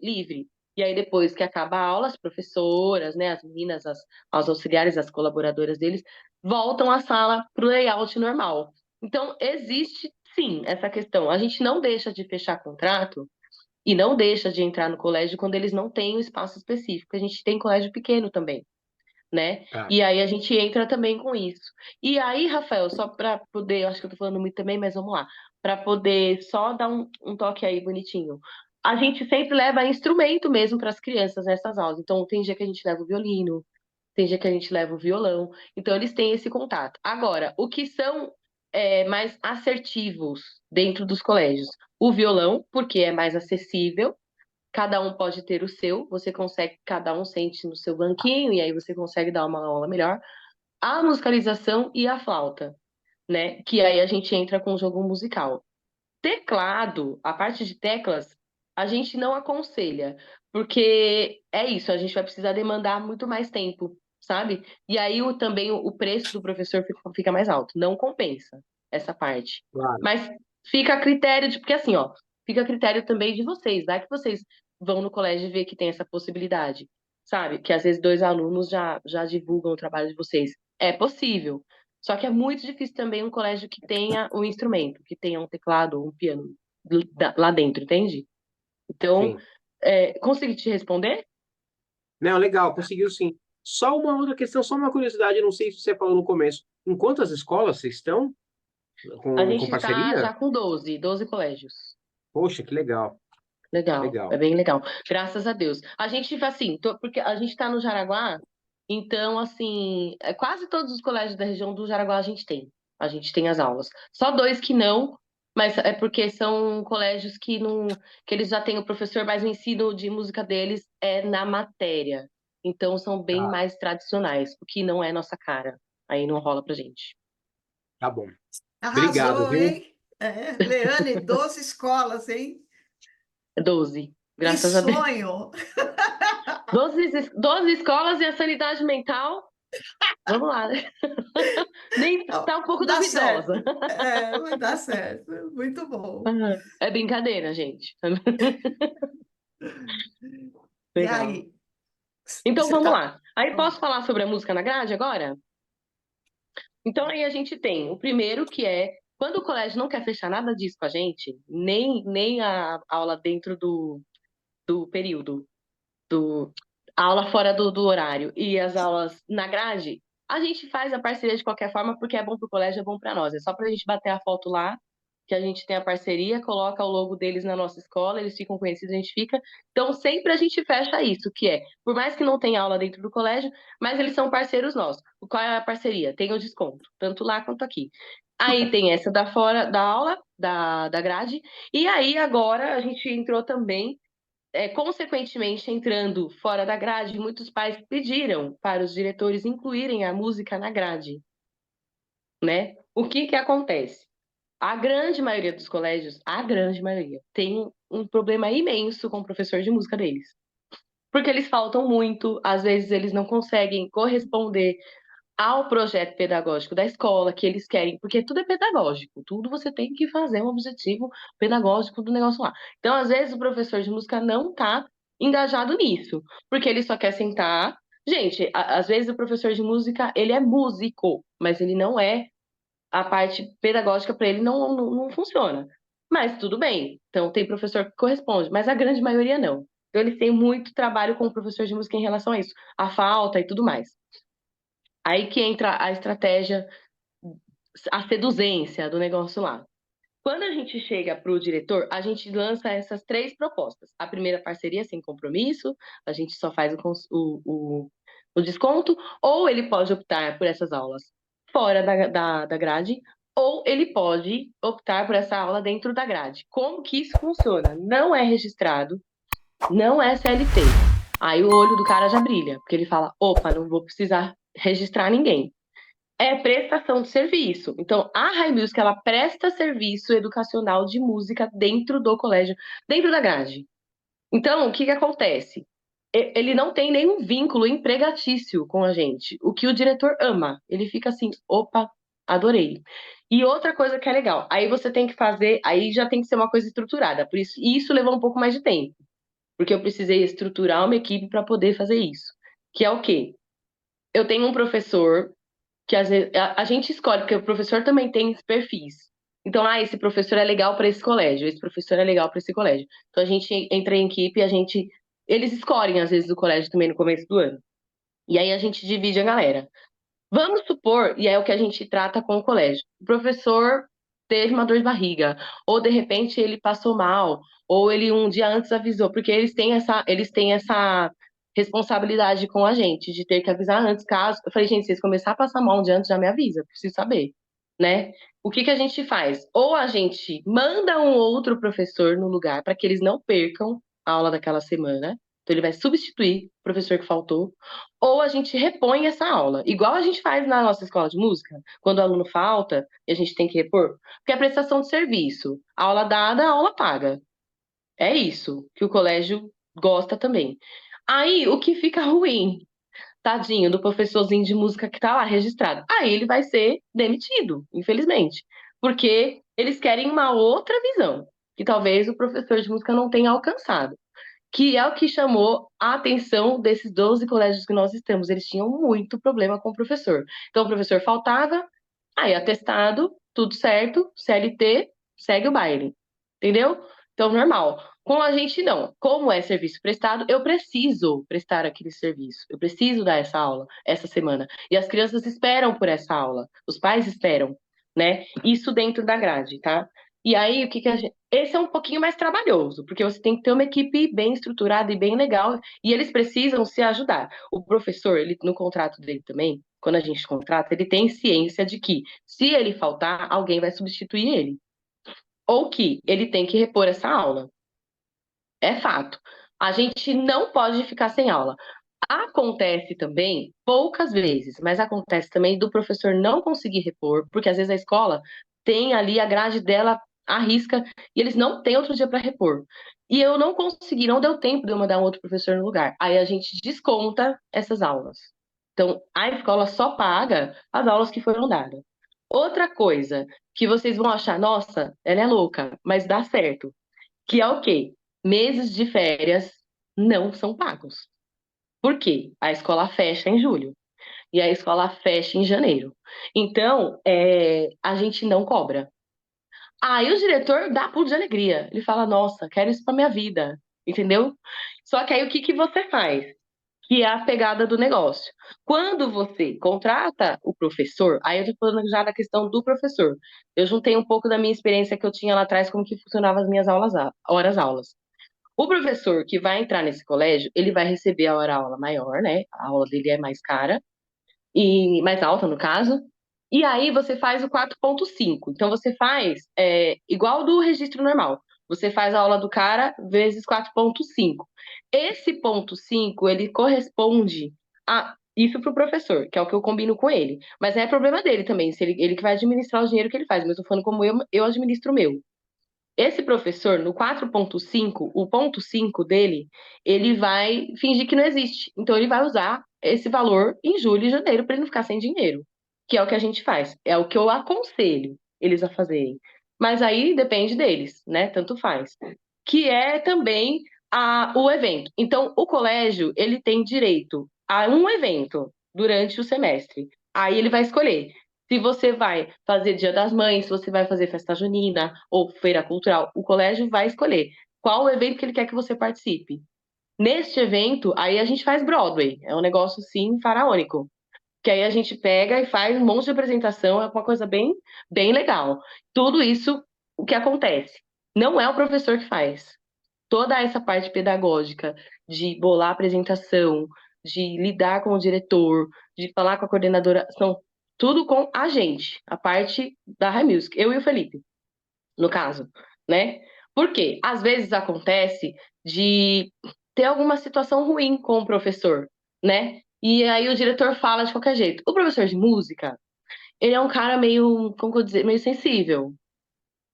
livre. E aí, depois que acaba a aula, as professoras, né, as meninas, as auxiliares, as colaboradoras deles, voltam à sala para o layout normal. Então, existe sim essa questão. A gente não deixa de fechar contrato e não deixa de entrar no colégio quando eles não têm um espaço específico. A gente tem colégio pequeno também, né? Tá. E aí a gente entra também com isso. E aí, Rafael, só para poder, eu acho que eu tô falando muito também, mas vamos lá, para poder só dar um toque aí bonitinho. A gente sempre leva instrumento mesmo para as crianças nessas aulas. Então, tem dia que a gente leva o violino, tem dia que a gente leva o violão. Então, eles têm esse contato. Agora, o que são mais assertivos dentro dos colégios? O violão, porque é mais acessível, cada um pode ter o seu, você consegue, cada um sente no seu banquinho, e aí você consegue dar uma aula melhor. A musicalização e a flauta, né? Que aí a gente entra com o jogo musical. Teclado, a parte de teclas, a gente não aconselha, porque é isso, a gente vai precisar demandar muito mais tempo, sabe? E aí também o preço do professor fica mais alto, não compensa essa parte. Claro. Mas fica a critério de, porque assim, ó, fica a critério também de vocês, vai que vocês vão no colégio e ver que tem essa possibilidade, sabe? Que às vezes 2 alunos já divulgam o trabalho de vocês. É possível. Só que é muito difícil também um colégio que tenha um instrumento, que tenha um teclado ou um piano lá dentro, entende? Então, Sim. consegui te responder? Não, legal, conseguiu sim. Só uma outra questão, só uma curiosidade, eu não sei se você falou no começo. Em quantas escolas vocês estão A com gente está parceria? já com 12 colégios. Poxa, que legal, Legal, é legal. bem legal. Graças a Deus. A gente, assim, porque a gente está no Jaraguá, então, assim, quase todos os colégios da região do Jaraguá a gente tem. A gente tem as aulas. Só 2 que não, mas é porque são colégios que não, que eles já têm o professor, mas o ensino de música deles é na matéria. Então, são bem Tá, mais tradicionais, o que não é nossa cara. Aí não rola pra gente. tá bom. Obrigado, Arrasou, viu? hein? Leane, 12 escolas, hein? 12, Que graças a Deus. sonho! 12 escolas e a sanidade mental. Vamos lá, né? Nem Não, tá um pouco dá duvidosa. certo. Vai dar certo. Muito bom. É brincadeira, gente. E Legal. aí, Então você vamos tá. lá. Aí posso falar sobre a música na grade agora? Então aí a gente tem o primeiro que é quando o colégio não quer fechar nada disso com a gente, nem a aula dentro do período, a aula fora do horário e as aulas na grade, A gente faz a parceria de qualquer forma porque é bom pro colégio, é bom para nós. É só pra gente bater a foto lá, que a gente tem a parceria, coloca o logo deles na nossa escola, eles ficam conhecidos, a gente fica. Então sempre a gente fecha isso, que é, por mais que não tenha aula dentro do colégio, mas eles são parceiros nossos. Qual é a parceria? Tem o desconto, tanto lá quanto aqui. Aí tem essa da fora da aula, da grade, e aí agora a gente entrou também consequentemente, entrando fora da grade, muitos pais pediram para os diretores incluírem a música na grade, né? O que que acontece? A grande maioria dos colégios, a grande maioria, tem um problema imenso com o professor de música deles. Porque eles faltam muito, às vezes eles não conseguem corresponder ao projeto pedagógico da escola que eles querem, porque tudo é pedagógico, tudo você tem que fazer um objetivo pedagógico do negócio lá. Então, às vezes, o professor de música não está engajado nisso, porque ele só quer sentar. Gente, às vezes o professor de música, ele é músico, mas ele não é, a parte pedagógica para ele não funciona. Mas tudo bem, então tem professor que corresponde, mas a grande maioria não. Então, eles têm muito trabalho com o professor de música em relação a isso, a falta e tudo mais. Aí que entra a estratégia, a seduzência do negócio lá. Quando a gente chega para o diretor, a gente lança essas três propostas. A primeira parceria sem compromisso, a gente só faz o desconto, ou ele pode optar por essas aulas fora da grade, ou ele pode optar por essa aula dentro da grade. Como que isso funciona? Não é registrado, não é CLT. Aí o olho do cara já brilha, porque ele fala: opa, não vou precisar registrar ninguém. É prestação de serviço. Então, a High Music, ela presta serviço educacional de música dentro do colégio, dentro da grade. Então, o que que acontece? Ele não tem nenhum vínculo empregatício com a gente, o que o diretor ama. Ele fica assim, opa, adorei. E outra coisa que é legal, aí você tem que fazer, aí já tem que ser uma coisa estruturada, por isso, e isso levou um pouco mais de tempo, porque eu precisei estruturar uma equipe para poder fazer isso. Que é o quê? Eu tenho um professor que às vezes a gente escolhe, porque o professor também tem perfis. Então, esse professor é legal para esse colégio, esse professor é legal para esse colégio. Então a gente entra em equipe, eles escolhem às vezes o colégio também no começo do ano. E aí a gente divide a galera. Vamos supor, e é o que a gente trata com o colégio. O professor teve uma dor de barriga, ou de repente ele passou mal, ou ele um dia antes avisou, porque eles têm essa responsabilidade com a gente, de ter que avisar antes, caso. Eu falei, gente, se vocês começarem a passar mal um dia antes, já me avisa, preciso saber, né? O que que a gente faz? Ou a gente manda um outro professor no lugar para que eles não percam a aula daquela semana. Então ele vai substituir o professor que faltou, ou a gente repõe essa aula, igual a gente faz na nossa escola de música, quando o aluno falta e a gente tem que repor, porque é prestação de serviço. Aula dada, aula paga. É isso que o colégio gosta também. Aí, o que fica ruim, tadinho do professorzinho de música que tá lá registrado, aí ele vai ser demitido, infelizmente, porque eles querem uma outra visão, que talvez o professor de música não tenha alcançado, que é o que chamou a atenção desses 12 colégios que nós estamos. Eles tinham muito problema com o professor. Então, o professor faltava, aí atestado, tudo certo, CLT, segue o baile. Entendeu? Então, normal. Com a gente, não. Como é serviço prestado, eu preciso prestar aquele serviço. Eu preciso dar essa aula essa semana. E as crianças esperam por essa aula. Os pais esperam, né? Isso dentro da grade, tá? E aí, o que que a gente... Esse é um pouquinho mais trabalhoso, porque você tem que ter uma equipe bem estruturada e bem legal, e eles precisam se ajudar. O professor, ele, no contrato dele também, quando a gente contrata, ele tem ciência de que, se ele faltar, alguém vai substituir ele. Ou que ele tem que repor essa aula. É fato. A gente não pode ficar sem aula. Acontece também, poucas vezes, mas acontece também do professor não conseguir repor, porque às vezes a escola tem ali a grade dela à risca e eles não têm outro dia para repor. E eu não consegui, não deu tempo de eu mandar um outro professor no lugar. Aí a gente desconta essas aulas. Então, a escola só paga as aulas que foram dadas. Outra coisa que vocês vão achar, nossa, ela é louca, mas dá certo, que é o quê? Meses de férias não são pagos. Por quê? A escola fecha em julho e a escola fecha em janeiro. Então, a gente não cobra. Aí o diretor dá pulo de alegria. Ele fala: nossa, quero isso para minha vida. Entendeu? Só que aí o que que você faz? que é a pegada do negócio. Quando você contrata o professor, aí eu tô falando já da questão do professor. Eu juntei um pouco da minha experiência que eu tinha lá atrás, como que funcionavam as minhas horas-aulas. O professor que vai entrar nesse colégio, ele vai receber a hora-aula maior, né? A aula dele é mais cara, e mais alta, no caso. E aí você faz o 4.5. Então você faz igual do registro normal. Você faz a aula do cara vezes 4.5. Esse ponto 5 ele corresponde a isso para o professor, que é o que eu combino com ele. Mas é problema dele também, se ele que vai administrar o dinheiro que ele faz. Mas eu tô falando como eu administro o meu. Esse professor, no 4.5, o ponto 5 dele, ele vai fingir que não existe. Então, ele vai usar esse valor em julho e janeiro para ele não ficar sem dinheiro, que é o que a gente faz. É o que eu aconselho eles a fazerem. Mas aí depende deles, né? Tanto faz. Que é também o evento. Então, o colégio, ele tem direito a um evento durante o semestre. Aí ele vai escolher se você vai fazer Dia das Mães, se você vai fazer festa junina ou feira cultural, o colégio vai escolher qual o evento que ele quer que você participe. Neste evento, aí a gente faz Broadway, é um negócio assim faraônico, que aí a gente pega e faz um monte de apresentação, é uma coisa bem, bem legal. Tudo isso, o que acontece? Não é o professor que faz. Toda essa parte pedagógica de bolar a apresentação, de lidar com o diretor, de falar com a coordenadora, são tudo com a gente, a parte da High Music, eu e o Felipe, no caso, né? Porque às vezes acontece de ter alguma situação ruim com o professor, né? E aí o diretor fala de qualquer jeito. O professor de música, ele é um cara meio, como que eu dizer, meio sensível,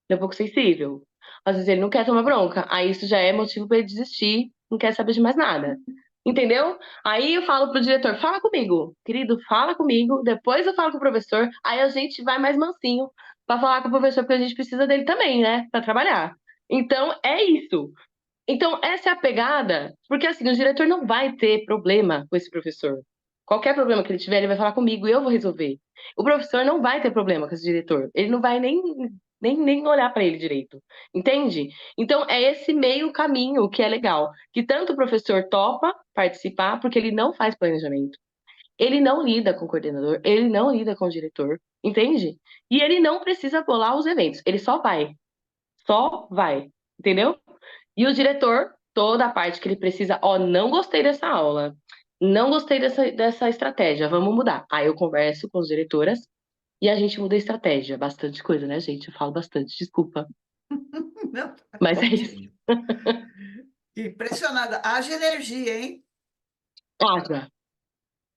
ele é um pouco sensível. Às vezes ele não quer tomar bronca. Aí isso já é motivo para ele desistir, não quer saber de mais nada. Entendeu? Aí eu falo pro diretor, fala comigo, querido, fala comigo, depois eu falo com o professor, aí a gente vai mais mansinho pra falar com o professor, porque a gente precisa dele também, né, pra trabalhar. Então, é isso. Então, essa é a pegada, porque assim, o diretor não vai ter problema com esse professor. Qualquer problema que ele tiver, ele vai falar comigo e eu vou resolver. O professor não vai ter problema com esse diretor. Ele não vai nem olhar para ele direito. Entende? Então, é esse meio caminho que é legal. Que tanto o professor topa participar, porque ele não faz planejamento. Ele não lida com o coordenador, ele não lida com o diretor. Entende? E ele não precisa bolar os eventos. Ele só vai. Só vai. Entendeu? E o diretor, toda a parte que ele precisa, ó, não gostei dessa aula, não gostei dessa estratégia, vamos mudar. Aí eu converso com as diretoras e a gente muda a estratégia. Bastante coisa, né, gente? Eu falo bastante, desculpa. Não, tá Mas é isso. ótimo. Impressionada. Haja energia, hein? Acha,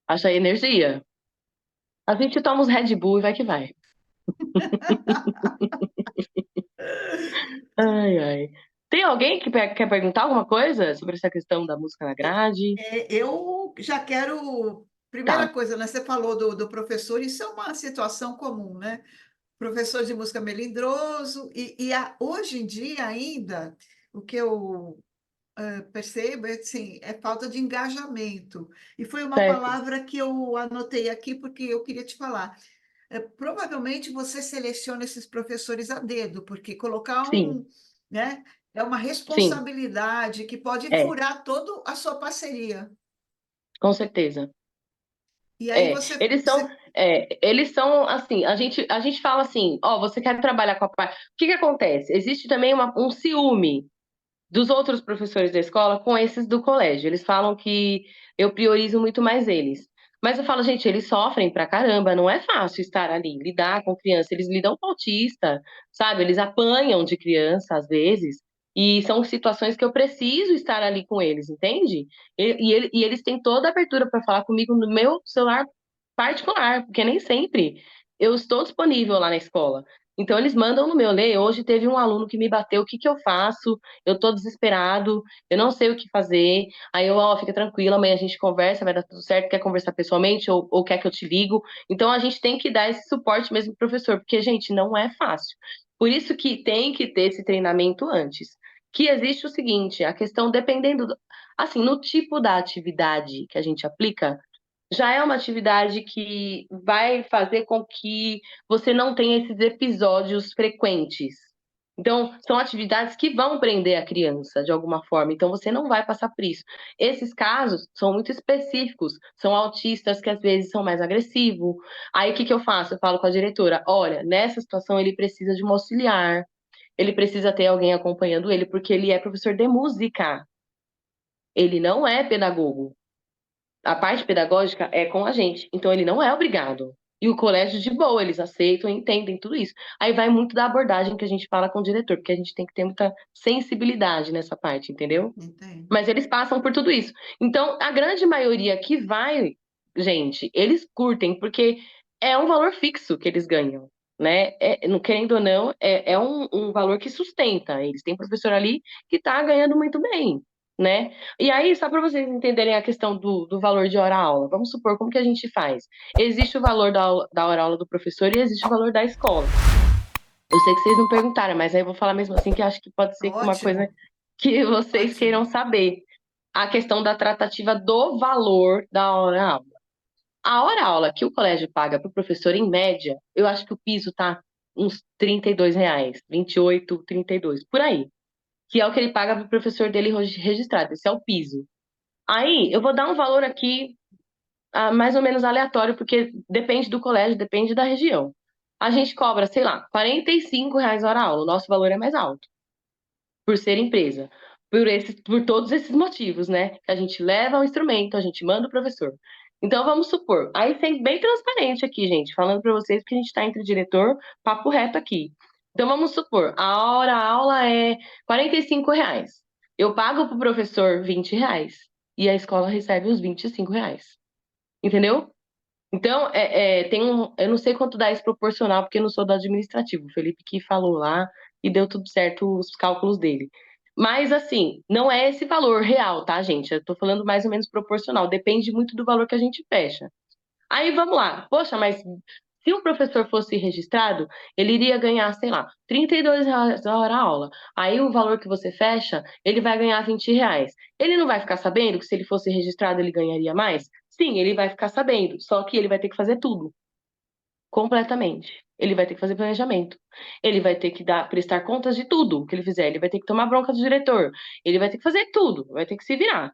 acha aí energia. A gente toma uns Red Bull e vai que vai. Ai, ai. Tem alguém que quer perguntar alguma coisa sobre essa questão da música na grade? Eu já quero. Primeira Tá, coisa, né? Você falou do professor, isso é uma situação comum, né? Professor de música melindroso, hoje em dia ainda, o que eu percebo é, assim, é falta de engajamento. E foi uma certo. palavra que eu anotei aqui porque eu queria te falar. Provavelmente você seleciona esses professores a dedo, porque colocar Sim, né, é uma sim, responsabilidade que pode é, furar toda a sua parceria. com certeza. E aí É, eles são assim, a gente fala assim, ó, você quer trabalhar com a parte. O que que acontece? Existe também um ciúme dos outros professores da escola com esses do colégio. Eles falam que eu priorizo muito mais eles. Mas eu falo, gente, eles sofrem pra caramba, não é fácil estar ali, lidar com criança, eles lidam com autista, sabe? Eles apanham de criança às vezes. E são situações que eu preciso estar ali com eles, entende? E eles têm toda a abertura para falar comigo no meu celular particular, porque nem sempre eu estou disponível lá na escola. Então, eles mandam no meu ler. Hoje teve um aluno que me bateu, o que que eu faço? Eu tô desesperado, eu não sei o que fazer. Aí eu, ó, fica tranquila, amanhã a gente conversa, vai dar tudo certo, quer conversar pessoalmente ou quer que eu te ligo. Então, a gente tem que dar esse suporte mesmo pro professor, porque, gente, não é fácil. Por isso que tem que ter esse treinamento antes. Que existe o seguinte, a questão dependendo, assim, no tipo da atividade que a gente aplica, já é uma atividade que vai fazer com que você não tenha esses episódios frequentes. Então, são atividades que vão prender a criança de alguma forma. Então, você não vai passar por isso. Esses casos são muito específicos. São autistas que às vezes são mais agressivos. Aí, o que que eu faço? Eu falo com a diretora: olha, nessa situação ele precisa de um auxiliar. Ele precisa ter alguém acompanhando ele, porque ele é professor de música. Ele não é pedagogo. A parte pedagógica é com a gente, então ele não é obrigado. E o colégio, de boa, eles aceitam e entendem tudo isso. Aí vai muito da abordagem que a gente fala com o diretor, porque a gente tem que ter muita sensibilidade nessa parte, entendeu? Entendo. Mas eles passam por tudo isso. Então, a grande maioria que vai, gente, eles curtem, porque é um valor fixo que eles ganham, né? Querendo ou não, é um valor que sustenta. Eles têm professor ali que tá ganhando muito bem, né? E aí, só para vocês entenderem a questão do valor de hora-aula, vamos supor, como que a gente faz? Existe o valor da hora-aula do professor e existe o valor da escola. Eu sei que vocês não perguntaram, mas aí eu vou falar mesmo assim, que acho que pode ser uma coisa Ótimo, que vocês ótimo. queiram saber. A questão da tratativa do valor da hora-aula. A hora-aula que o colégio paga para o professor, em média, eu acho que o piso tá uns R$ 32, 28, 32, por aí. Que é o que ele paga para o professor dele registrado. Esse é o piso. Aí, eu vou dar um valor aqui mais ou menos aleatório, porque depende do colégio, depende da região. A gente cobra, sei lá, R$ 45 hora aula. O nosso valor é mais alto, por ser empresa. Por todos esses motivos, né? A gente leva o instrumento, a gente manda o professor. Então, vamos supor, aí sendo bem transparente aqui, gente, falando para vocês que a gente está entre diretor, papo reto aqui. Então, vamos supor, a hora a aula é R$ 45. Eu pago para o professor R$ 20 e a escola recebe os R$ 25. Entendeu? Então, eu não sei quanto dá isso proporcional, porque eu não sou do administrativo. O Felipe que falou lá e deu tudo certo os cálculos dele. Mas, assim, não é esse valor real, tá, gente? Eu tô falando mais ou menos proporcional. Depende muito do valor que a gente fecha. Aí, vamos lá. Poxa, mas se o professor fosse registrado, ele iria ganhar, sei lá, R$ 32 a hora aula. Aí, o valor que você fecha, ele vai ganhar R$ 20. Ele não vai ficar sabendo que se ele fosse registrado, ele ganharia mais? Sim, ele vai ficar sabendo, só que ele vai ter que fazer tudo, completamente. Ele vai ter que fazer planejamento. Ele vai ter que prestar contas de tudo que ele fizer. Ele vai ter que tomar bronca do diretor. Ele vai ter que fazer tudo, vai ter que se virar.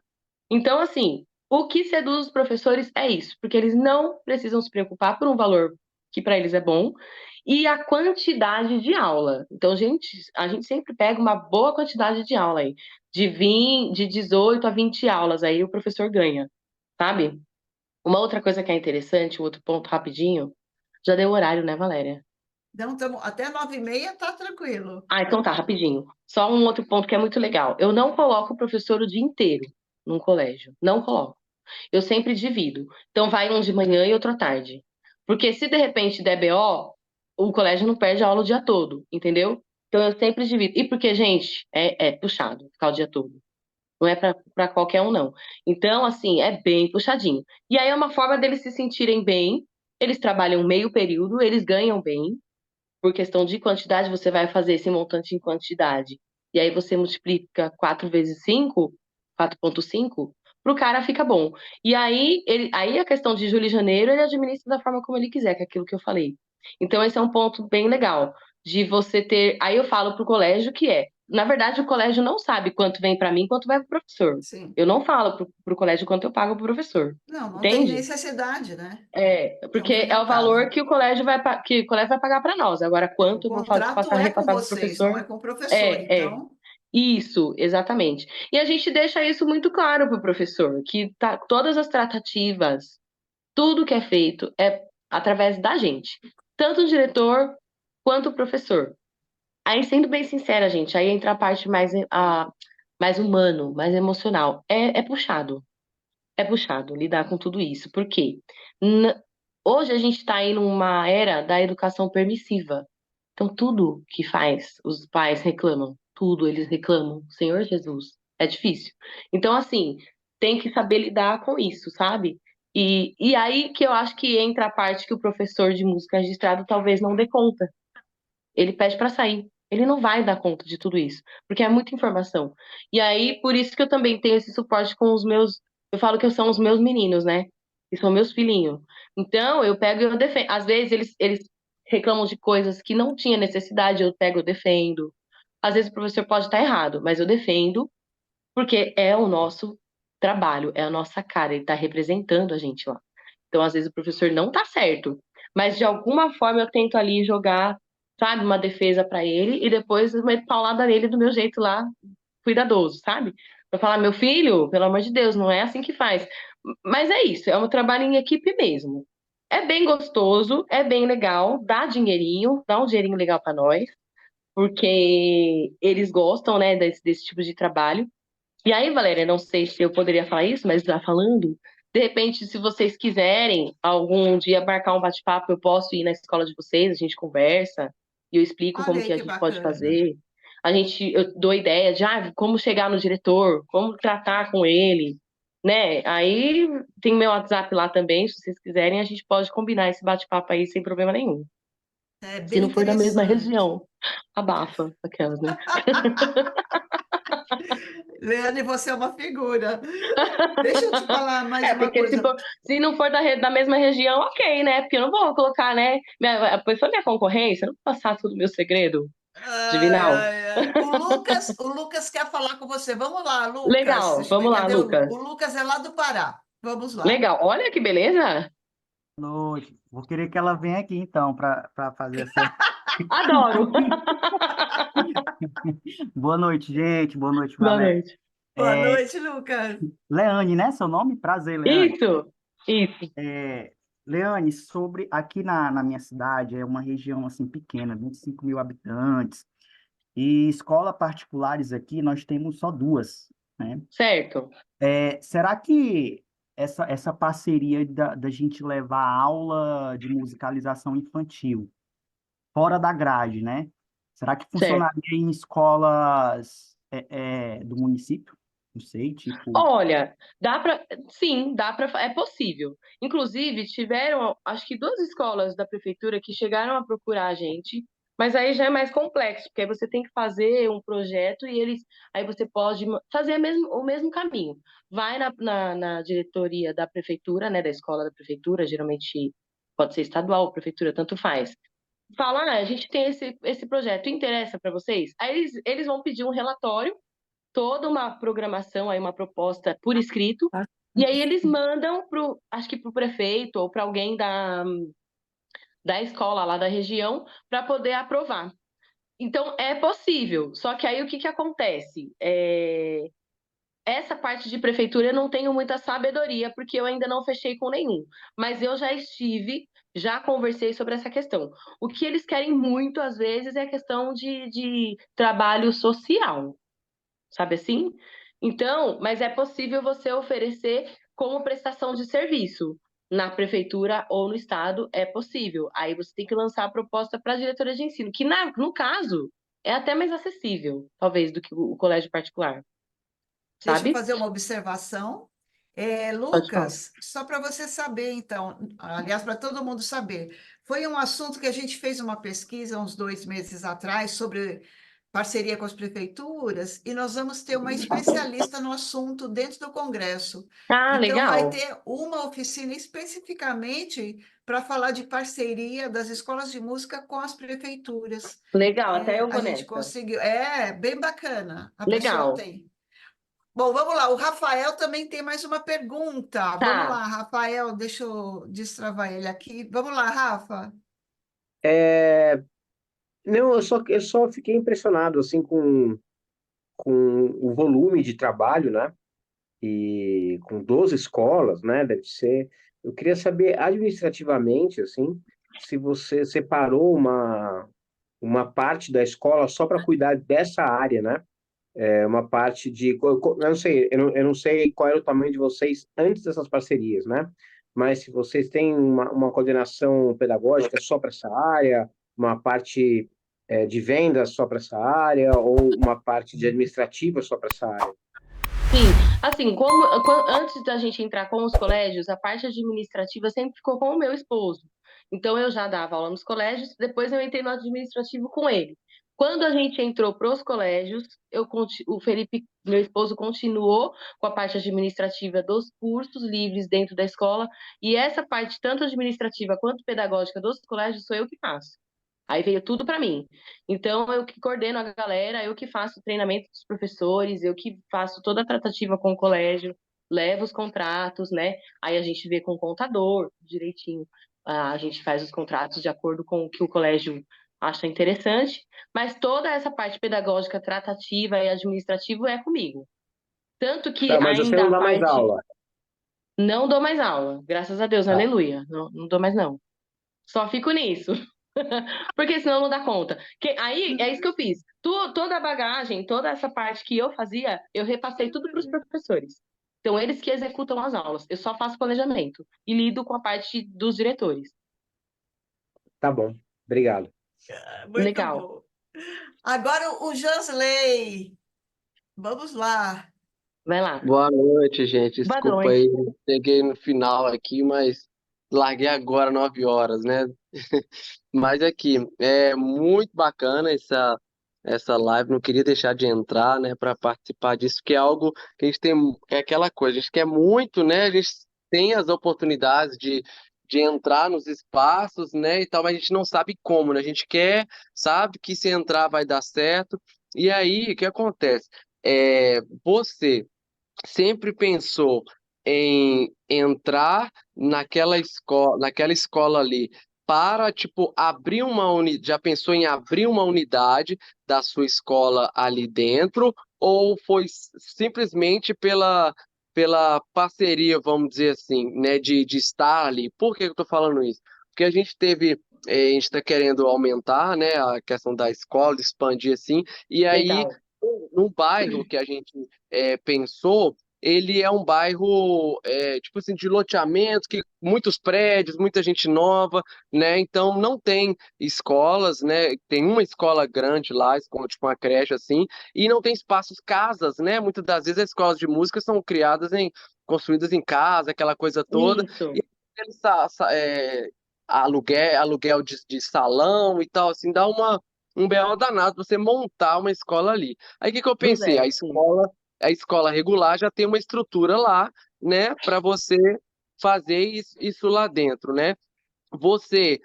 Então, assim, o que seduz os professores é isso, porque eles não precisam se preocupar por um valor que para eles é bom e a quantidade de aula. Então, a gente sempre pega uma boa quantidade de aula aí, de 18 a 20 aulas aí o professor ganha, sabe? Uma outra coisa que é interessante, um outro ponto rapidinho, já deu horário, né, Valéria? Então, até 9h30 está tranquilo. Ah, então tá, rapidinho. Só um outro ponto que é muito legal. Eu não coloco o professor o dia inteiro num colégio. Não coloco. Eu sempre divido. Então vai um de manhã e outro à tarde. Porque se de repente der BO, o colégio não perde a aula o dia todo, entendeu? Então eu sempre divido. E porque, gente, é puxado ficar o dia todo. Não é para qualquer um, não. Então, assim, é bem puxadinho. E aí é uma forma deles se sentirem bem. Eles trabalham meio período, eles ganham bem. Por questão de quantidade, você vai fazer esse montante em quantidade. E aí você multiplica 4 vezes 5, 4,5, para o cara fica bom. E aí, aí a questão de julho e janeiro, ele administra da forma como ele quiser, que é aquilo que eu falei. Então, esse é um ponto bem legal, de você ter. Aí eu falo para o colégio que na verdade, o colégio não sabe quanto vem para mim, quanto vai para o professor. Sim. Eu não falo para o colégio quanto eu pago para o professor. Não, não tem Entende? necessidade, né? Porque Não vem é o ao caso. valor que que o colégio vai pagar para nós. Agora, O quanto eu vou contrato passar é com repassar para o vocês, não professor? é com o professor. É. Então, Isso, exatamente. E a gente deixa isso muito claro para o professor, que todas as tratativas, tudo que é feito é através da gente, tanto o diretor quanto o professor. Aí, sendo bem sincera, gente, aí entra a parte mais humano, mais emocional. É puxado. É puxado lidar com tudo isso. Por quê? N- Hoje a gente está em uma era da educação permissiva. Então, tudo que faz, os pais reclamam. Tudo eles reclamam. Senhor Jesus, é difícil. Então, assim, tem que saber lidar com isso, sabe? E aí que eu acho que entra a parte que o professor de música registrado talvez não dê conta. Ele pede para sair. Ele não vai dar conta de tudo isso, porque é muita informação. E aí, por isso que eu também tenho esse suporte com os meus. Eu falo que são os meus meninos, né? Que são meus filhinhos. Então, eu pego e eu defendo. Às vezes, eles reclamam de coisas que não tinha necessidade, eu pego e eu defendo. Às vezes o professor pode estar errado, mas eu defendo porque é o nosso trabalho, é a nossa cara, ele está representando a gente lá. Então, às vezes, o professor não tá certo, mas de alguma forma eu tento ali jogar, sabe, uma defesa para ele e depois eu meto paulada nele do meu jeito lá, cuidadoso, sabe? Pra falar, meu filho, pelo amor de Deus, não é assim que faz. Mas é isso, é um trabalho em equipe mesmo. É bem gostoso, é bem legal, dá um dinheirinho legal para nós, porque eles gostam, né, desse tipo de trabalho. E aí, Valéria, não sei se eu poderia falar isso, mas já falando, de repente, se vocês quiserem algum dia marcar um bate-papo, eu posso ir na escola de vocês, a gente conversa e eu explico Olha como aí que a que gente pode bacana. fazer. Eu dou ideia de como chegar no diretor, como tratar com ele, né? Aí tem meu WhatsApp lá também, se vocês quiserem, a gente pode combinar esse bate-papo aí sem problema nenhum. É Se bem não for da mesma interessante. região, abafa aquelas, né? Leane, você é uma figura. Deixa eu te falar mais É, uma porque coisa. se não for da mesma região, ok, né? Porque eu não vou colocar, né? A pessoa minha concorrência, eu não vou passar tudo meu segredo Ai, divinal. ai, ai. O Lucas quer falar com você. Vamos lá, Lucas. Legal, Deixa eu ver, vamos lá, cadê Lucas. O Lucas é lá do Pará. Vamos lá. Legal, olha que beleza. Noite. Vou querer que ela venha aqui então para fazer essa. Adoro. Boa noite, gente. Boa noite, Boa Valéria. noite. Boa noite, Lucas. Leane, né? Seu nome? Prazer, Leane. Isso. Leane, sobre aqui na minha cidade, é uma região assim pequena, 25 mil habitantes, e escolas particulares aqui nós temos só duas, né? Certo. Será que essa parceria da gente levar aula de musicalização infantil fora da grade, né? Será que Certo. funcionaria em escolas do município? Não sei, tipo. Olha, sim, é possível. Inclusive, tiveram, acho que duas escolas da prefeitura que chegaram a procurar a gente, mas aí já é mais complexo, porque aí você tem que fazer um projeto e aí você pode fazer o mesmo caminho. Vai na diretoria da prefeitura, né, da escola da prefeitura, geralmente pode ser estadual, prefeitura, tanto faz. Fala, a gente tem esse projeto, interessa para vocês? Aí eles vão pedir um relatório, toda uma programação, aí uma proposta por escrito, e aí eles mandam acho que para o prefeito ou para alguém da escola lá da região para poder aprovar. Então é possível, só que aí o que que acontece? Essa parte de prefeitura eu não tenho muita sabedoria, porque eu ainda não fechei com nenhum, mas eu já conversei sobre essa questão. O que eles querem muito, às vezes, é a questão de trabalho social, sabe assim? Então, mas é possível você oferecer como prestação de serviço na prefeitura ou no estado, é possível. Aí você tem que lançar a proposta para a diretoria de ensino, que no caso é até mais acessível, talvez, do que o colégio particular, Deixa eu sabe? fazer uma observação. Pode falar. Lucas, só para você saber, então, aliás, para todo mundo saber, foi um assunto que a gente fez uma pesquisa uns 2 meses atrás sobre parceria com as prefeituras, e nós vamos ter uma especialista no assunto dentro do Congresso. Ah, Então, vai legal. ter uma oficina especificamente para falar de parceria das escolas de música com as prefeituras. Legal, até eu A vou gente nessa. conseguiu, bem bacana, a pessoa Legal. tem. Bom, vamos lá. O Rafael também tem mais uma pergunta. Vamos Tá. lá, Rafael, deixa eu destravar ele aqui. Vamos lá, Rafa. É, não, eu só fiquei impressionado assim com o volume de trabalho, né? E com 12 escolas, né? Deve ser. Eu queria saber administrativamente, assim, se você separou uma parte da escola só para cuidar dessa área, né? Uma parte de. Eu não sei, eu não sei qual era o tamanho de vocês antes dessas parcerias, né? Mas se vocês têm uma coordenação pedagógica só para essa área, uma parte de vendas só para essa área, ou uma parte de administrativa só para essa área. Sim, assim, antes da gente entrar com os colégios, a parte administrativa sempre ficou com o meu esposo. Então, eu já dava aula nos colégios, depois eu entrei no administrativo com ele. Quando a gente entrou para os colégios, o Felipe, meu esposo, continuou com a parte administrativa dos cursos livres dentro da escola, e essa parte, tanto administrativa quanto pedagógica dos colégios, sou eu que faço. Aí veio tudo para mim. Então, eu que coordeno a galera, eu que faço o treinamento dos professores, eu que faço toda a tratativa com o colégio, levo os contratos, né? Aí a gente vê com o contador direitinho. A gente faz os contratos de acordo com o que o colégio acha interessante, mas toda essa parte pedagógica, tratativa e administrativa é comigo. Tanto que Tá, mas você ainda não a dá mais parte. aula. Não dou mais aula, graças a Deus, Tá. aleluia. Não, não dou mais, não. Só fico nisso. Porque senão não dá conta. Aí é isso que eu fiz. Toda a bagagem, toda essa parte que eu fazia, eu repassei tudo para os professores. Então, eles que executam as aulas. Eu só faço planejamento e lido com a parte dos diretores. Tá bom, obrigado. Muito Legal. bom. Agora o Jansley. Vamos lá. Vai lá. Boa noite, gente. Boa Desculpa noite. aí, cheguei no final aqui, mas larguei agora 9 horas, né? Mas aqui, é muito bacana essa live. Não queria deixar de entrar, né, para participar disso, que é algo que a gente tem, é aquela coisa, a gente quer muito, né? A gente tem as oportunidades de entrar nos espaços, né, e tal, mas a gente não sabe como, né? A gente quer, sabe que se entrar vai dar certo. E aí, o que acontece? Você sempre pensou em entrar naquela escola ali para, tipo, abrir uma unidade, já pensou em abrir uma unidade da sua escola ali dentro, ou foi simplesmente pela parceria, vamos dizer assim, né, de estar ali? Por que eu estou falando isso? Porque a gente teve, a gente está querendo aumentar, né, a questão da escola, expandir assim, e aí, Legal. no bairro que a gente pensou, ele é um bairro, tipo assim, de loteamento, que muitos prédios, muita gente nova, né? Então não tem escolas, né? Tem uma escola grande lá, tipo uma creche assim, e não tem espaços, casas, né? Muitas das vezes as escolas de música são construídas em casa, aquela coisa toda, Isso. e eles aluguel de salão e tal, assim, dá um BO danado você montar uma escola ali. Aí o que que eu Do pensei? zero, sim. A escola regular já tem uma estrutura lá, né, para você fazer isso lá dentro, né? Você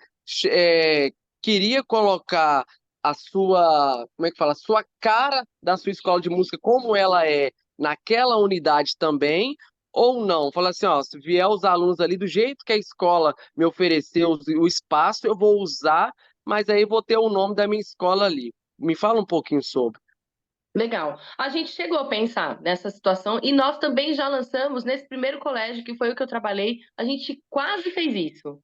é, queria colocar a sua, como é que fala, a sua cara da sua escola de música como ela é naquela unidade também, ou não? Fala assim, ó, se vier os alunos ali do jeito que a escola me ofereceu o espaço, eu vou usar, mas aí vou ter o nome da minha escola ali. Me fala um pouquinho sobre. Legal. A gente chegou a pensar nessa situação e nós também já lançamos nesse primeiro colégio, que foi o que eu trabalhei, a gente quase fez isso.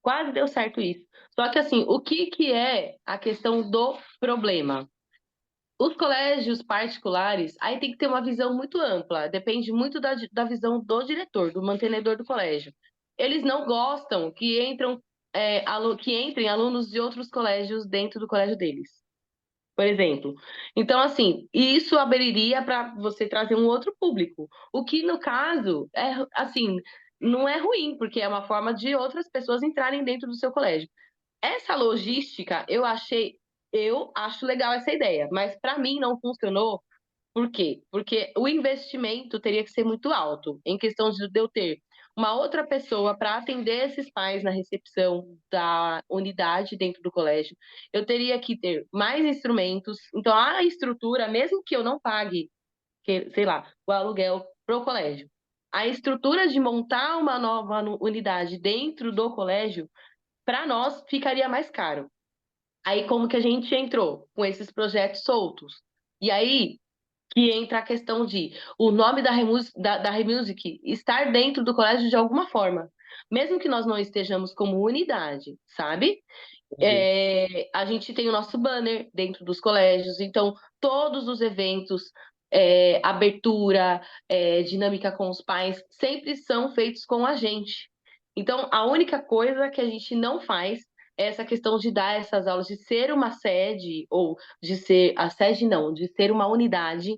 Quase deu certo isso. Só que assim, o que que é a questão do problema? Os colégios particulares, aí tem que ter uma visão muito ampla, depende muito da visão do diretor, do mantenedor do colégio. Eles não gostam que entrem alunos de outros colégios dentro do colégio deles, por exemplo. Então, assim, isso abriria para você trazer um outro público. O que, no caso, assim, não é ruim, porque é uma forma de outras pessoas entrarem dentro do seu colégio. Essa logística, eu acho legal essa ideia, mas para mim não funcionou. Por quê? Porque o investimento teria que ser muito alto, em questão de eu ter uma outra pessoa para atender esses pais na recepção da unidade dentro do colégio. Eu teria que ter mais instrumentos. Então, a estrutura, mesmo que eu não pague, sei lá, o aluguel pro colégio, a estrutura de montar uma nova unidade dentro do colégio, para nós ficaria mais caro. Aí, como que a gente entrou? Com esses projetos soltos. E aí que entra a questão de o nome da Remusic estar dentro do colégio de alguma forma. Mesmo que nós não estejamos como unidade, sabe? A gente tem o nosso banner dentro dos colégios, então todos os eventos, abertura, dinâmica com os pais, sempre são feitos com a gente. Então, a única coisa que a gente não faz é essa questão de dar essas aulas, de ser uma sede, ou de ser, a sede não, de ser uma unidade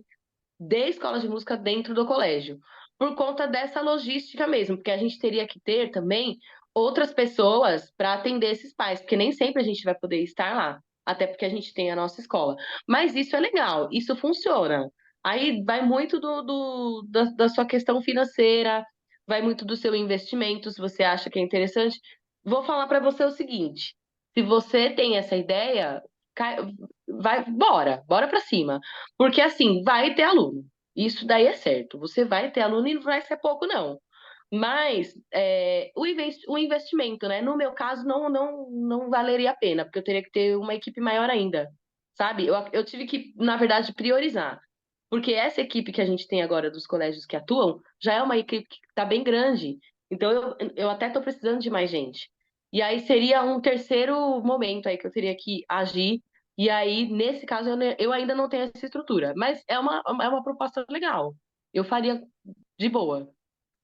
de escola de música dentro do colégio, por conta dessa logística mesmo, porque a gente teria que ter também outras pessoas para atender esses pais, porque nem sempre a gente vai poder estar lá, até porque a gente tem a nossa escola. Mas isso é legal, isso funciona. Aí vai muito da sua questão financeira, vai muito do seu investimento, se você acha que é interessante. Vou falar para você o seguinte: Se você tem essa ideia, bora pra cima. Porque assim, vai ter aluno. Isso daí é certo. Você vai ter aluno e não vai ser pouco, não. Mas o investimento, né? No meu caso, não valeria a pena, porque eu teria que ter uma equipe maior ainda, sabe? Eu tive que, na verdade, priorizar. Porque essa equipe que a gente tem agora dos colégios que atuam já é uma equipe que está bem grande. Então, eu até estou precisando de mais gente. E aí seria um terceiro momento aí que eu teria que agir. E aí, nesse caso, eu ainda não tenho essa estrutura. Mas é uma proposta legal. Eu faria de boa.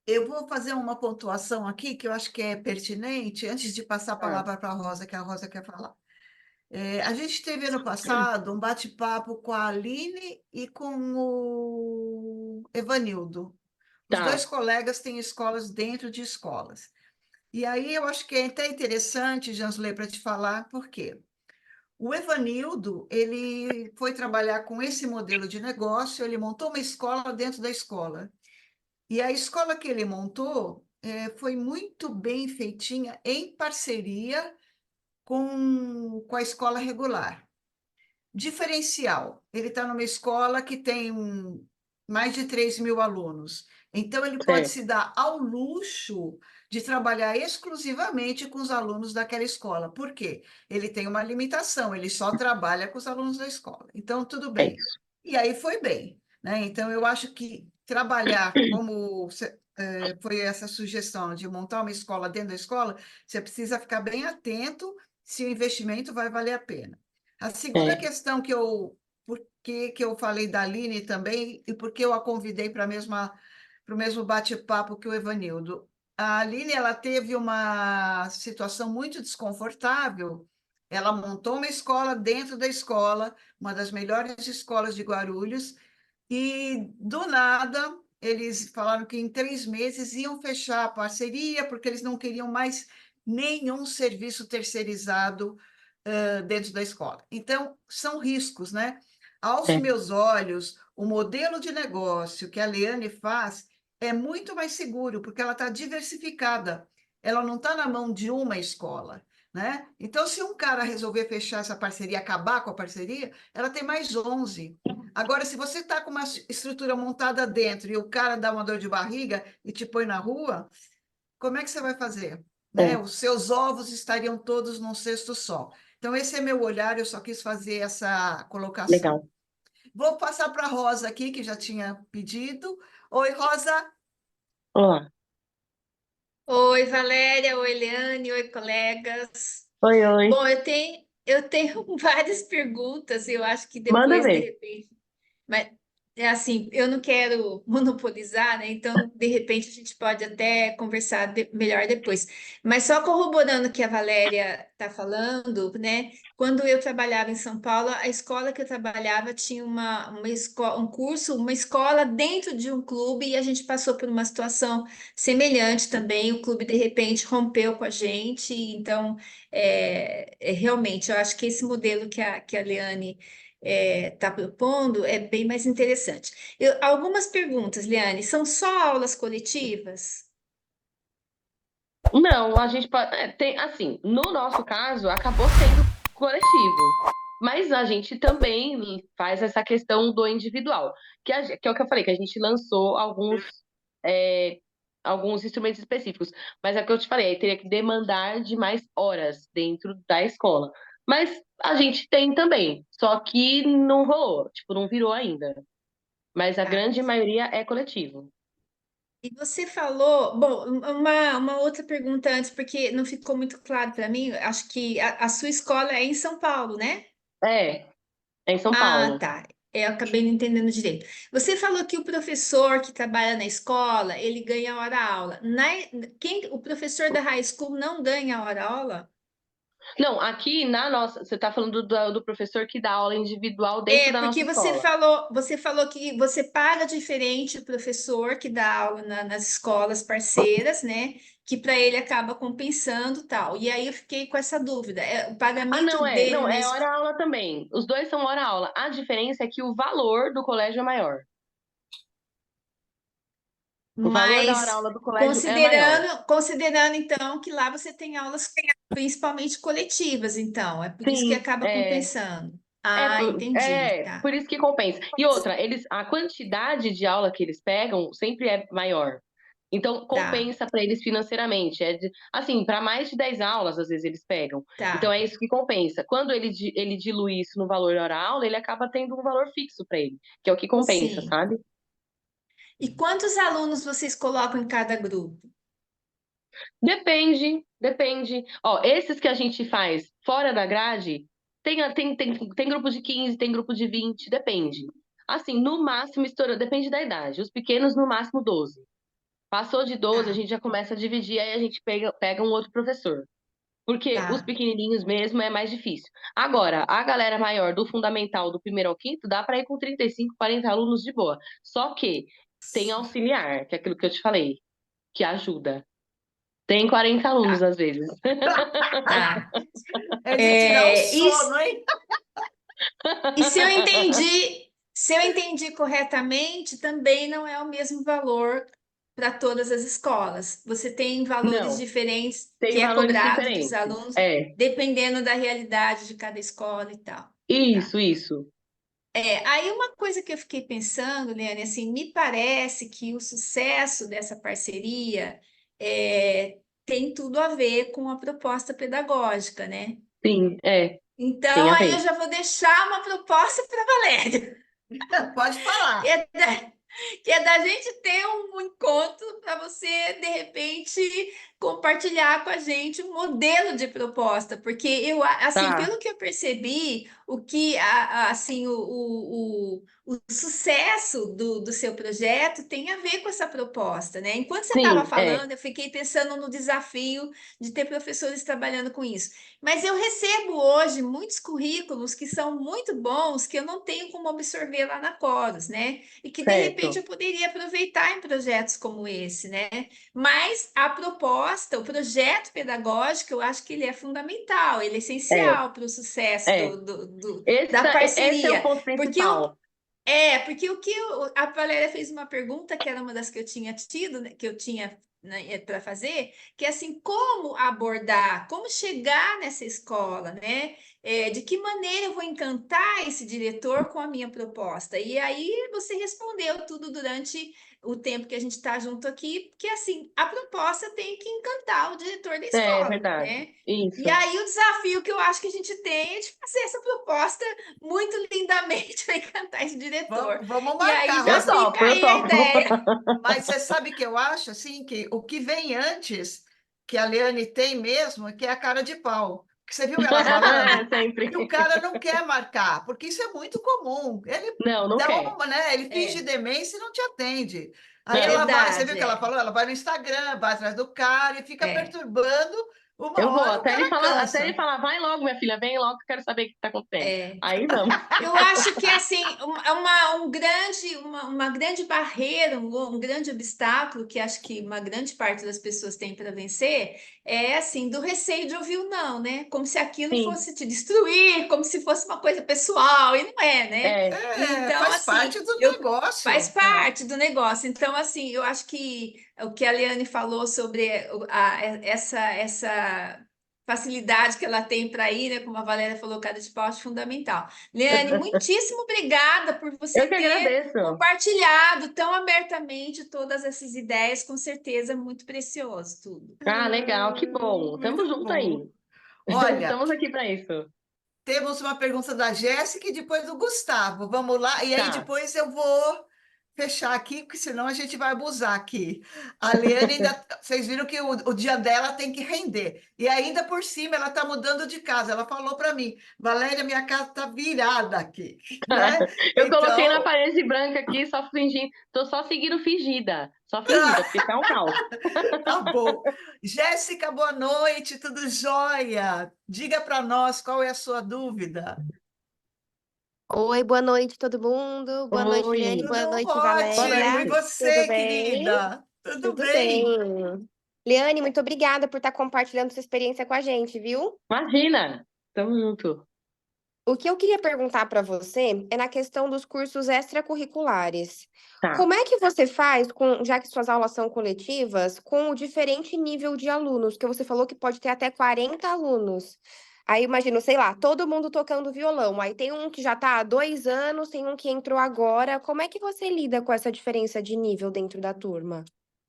Eu vou fazer uma pontuação aqui que eu acho que é pertinente, antes de passar a Ah, palavra para a Rosa, que a Rosa quer falar. A gente teve ano passado um bate-papo com a Aline e com o Evanildo. Os dois tá, colegas têm escolas dentro de escolas. E aí eu acho que é até interessante, Jansley, para te falar por quê. O Evanildo, ele foi trabalhar com esse modelo de negócio, ele montou uma escola dentro da escola. E a escola que ele montou foi muito bem feitinha em parceria com a escola regular. Diferencial, ele está numa escola que tem mais de 3.000 alunos. Então, ele pode certo. se dar ao luxo de trabalhar exclusivamente com os alunos daquela escola. Por quê? Ele tem uma limitação, ele só trabalha com os alunos da escola. Então, tudo É bem. isso. E aí foi bem, né? Então, eu acho que trabalhar como foi essa sugestão de montar uma escola dentro da escola, você precisa ficar bem atento se o investimento vai valer a pena. A segunda É, questão por que eu falei da Aline também e por que eu a convidei para o mesmo bate-papo que o Evanildo. A Aline, ela teve uma situação muito desconfortável. Ela montou uma escola dentro da escola, uma das melhores escolas de Guarulhos, e do nada eles falaram que em 3 meses iam fechar a parceria, porque eles não queriam mais nenhum serviço terceirizado dentro da escola. Então, são riscos, né? Aos é, meus olhos, o modelo de negócio que a Leane faz é muito mais seguro, porque ela está diversificada. Ela não está na mão de uma escola, né? Então, se um cara resolver fechar essa parceria, acabar com a parceria, ela tem mais 11. Agora, se você está com uma estrutura montada dentro e o cara dá uma dor de barriga e te põe na rua, como é que você vai fazer? Né? é. Os seus ovos estariam todos num cesto só. Então, esse é meu olhar, eu só quis fazer essa colocação. Legal. Vou passar para a Rosa aqui, que já tinha pedido. Oi, Rosa. Olá. Oi, Valéria, oi, Eliane, oi, colegas. Oi, oi. Bom, eu tenho várias perguntas, eu acho que Manda depois, de ver. repente, mas é assim, eu não quero monopolizar, né? Então, de repente, a gente pode até conversar melhor depois. Mas só corroborando o que a Valéria está falando, né? Quando eu trabalhava em São Paulo, a escola que eu trabalhava tinha um curso, uma escola dentro de um clube, e a gente passou por uma situação semelhante também. O clube, de repente, rompeu com a gente. Então, realmente, eu acho que esse modelo que a Leane está propondo é bem mais interessante. Algumas perguntas, Liane, são só aulas coletivas? Não, a gente pode. Tem, assim, no nosso caso, acabou sendo coletivo. Mas a gente também faz essa questão do individual. Que é o que eu falei, que a gente lançou é, alguns instrumentos específicos. Mas é o que eu te falei, aí teria que demandar de mais horas dentro da escola. Mas a gente tem também, só que não rolou, tipo, não virou ainda. Mas a Tá. grande maioria é coletivo. E você falou, bom, uma outra pergunta antes, porque não ficou muito claro para mim. Acho que a sua escola é em São Paulo, né? É, é em São Ah, Paulo. tá. Eu acabei não entendendo direito. Você falou que o professor que trabalha na escola, ele ganha hora-aula. O professor da high school não ganha hora-aula? Não, aqui na nossa, você está falando do professor que dá aula individual dentro É, da nossa porque escola. você falou que você paga diferente o professor que dá aula nas escolas parceiras, né? Que para ele acaba compensando tal. E aí eu fiquei com essa dúvida. O Ah, pagamento não é, dele não, na é escola. hora-aula também. Os dois são hora-aula. A diferença é que o valor do colégio é maior. O valor da Mas hora-aula do colégio é maior. considerando então que lá você tem aulas principalmente coletivas, então, é por isso que Sim, acaba é. compensando. Ah, entendi, tá. Por isso que compensa. E outra, a quantidade de aula que eles pegam sempre é maior. Então, Tá, compensa para eles financeiramente. Assim, para mais de 10 aulas, às vezes, eles pegam. Então, tá. é isso que compensa. Quando ele dilui isso no valor da hora-aula, ele acaba tendo um valor fixo para ele, que é o que compensa, Sim. sabe? E quantos alunos vocês colocam em cada grupo? Depende, depende. Ó, esses que a gente faz fora da grade, tem grupo de 15, tem grupo de 20, depende. Assim, no máximo, estoura, depende da idade. Os pequenos, no máximo, 12. Passou de 12, a Tá, gente já começa a dividir, aí a gente pega um outro professor. Porque os tá. pequenininhos mesmo é mais difícil. Agora, a galera maior do fundamental, do primeiro ao quinto, dá para ir com 35, 40 alunos de boa. Só que tem auxiliar, que é aquilo que eu te falei, que ajuda. Tem 40 alunos Tá, às vezes. tá. É de tirar o É, sono, hein? e se eu entendi corretamente, também não é o mesmo valor para todas as escolas. Você tem valores Não, diferentes que tem é valores cobrado dos diferentes. alunos, É, dependendo da realidade de cada escola e tal. Tá. isso. Aí uma coisa que eu fiquei pensando, Liane, assim, me parece que o sucesso dessa parceria tem tudo a ver com a proposta pedagógica, né? Sim, tem Então, a aí eu ver. já vou deixar uma proposta para a Valéria. Pode Que falar. é que é da gente ter um encontro para você, de repente, compartilhar com a gente um modelo de proposta, porque assim, Tá, pelo que eu percebi, o que, assim, o sucesso do seu projeto tem a ver com essa proposta, né? Enquanto você estava sim, falando, eu fiquei pensando no desafio de ter professores trabalhando com isso. Mas eu recebo hoje muitos currículos que são muito bons, que eu não tenho como absorver lá na Coros, né? E que de repente eu certo. poderia aproveitar em projetos como esse, né? Mas a proposta, o projeto pedagógico, eu acho que ele é fundamental, ele é É, essencial para o sucesso é. da Esse é o parceria. ponto Porque principal. porque o que a Valéria fez uma pergunta que era uma das que eu tinha tido, né, que eu tinha para fazer, que é assim, como abordar, como chegar nessa escola, né? De que maneira eu vou encantar esse diretor com a minha proposta? E aí você respondeu tudo durante o tempo que a gente está junto aqui, porque assim, a proposta tem que encantar o diretor da É escola, verdade. né? E Isso. aí o desafio que eu acho que a gente tem é de fazer essa proposta muito lindamente vai encantar esse diretor. Vamos E aí marcar, já Eu Rosa. fica topo, eu aí a topo. ideia. Mas você sabe que eu acho assim que o que vem antes, que a Leane tem mesmo, que é a cara de pau. Que você viu ela falando? Sempre. Que o cara não quer marcar, porque isso é muito comum. Ele Não, não dá quer. uma, né? Ele finge É, demência e não te atende. Aí ela Não. vai, você viu verdade, o que ela é. falou? Ela vai no Instagram, vai atrás do cara e fica É, perturbando. Uma Eu vou, hora o cara até ele cansa. falar, vai logo, minha filha, vem logo, que eu quero saber o que está acontecendo. é. Aí vamos. Eu acho que assim, uma grande barreira, um grande obstáculo que acho que uma grande parte das pessoas tem para vencer é assim, do receio de ouvir o não, né? Como se aquilo Sim, fosse te destruir, como se fosse uma coisa pessoal, e não é, né? é, É, Então, faz assim, parte do eu faz negócio. É. parte do negócio. Então, assim, eu acho que o que a Liane falou sobre essa facilidade que ela tem para ir, né? Como a Valéria falou, cada de pau, acho fundamental. Liane, muitíssimo obrigada por você eu que ter agradeço. compartilhado tão abertamente todas essas ideias, com certeza muito precioso tudo. Ah, legal, que bom. Tamo Muito junto bom. aí. Olha, Estamos aqui para isso. temos uma pergunta da Jéssica e depois do Gustavo. Vamos lá. E aí Tá. depois eu vou fechar aqui, porque senão a gente vai abusar aqui. A Liane ainda. Vocês viram que o dia dela tem que render. E ainda por cima ela está mudando de casa. Ela falou para mim, Valéria, minha casa está virada aqui, né? Eu coloquei na Então, parede branca aqui, só fingindo. Tô só seguindo fingida. Só fingida, porque tá um caos. tá bom. Jéssica, boa noite, tudo jóia? Diga para nós qual é a sua dúvida. Oi, boa noite, todo mundo. Boa noite, Liane. Oi, Boa Tudo noite, boa ótimo. E Valéria. noite. Tudo você, bem? querida? Tudo Tudo bem. bem? Liane, muito obrigada por estar compartilhando sua experiência com a gente, viu? Imagina. Tamo junto. O que eu queria perguntar para você é na questão dos cursos extracurriculares. Tá. Como é que você faz, já que suas aulas são coletivas, com o diferente nível de alunos? Porque você falou que pode ter até 40 alunos. Aí imagino, sei lá, todo mundo tocando violão. Aí tem um que já está há 2 anos, tem um que entrou agora. Como é que você lida com essa diferença de nível dentro da turma?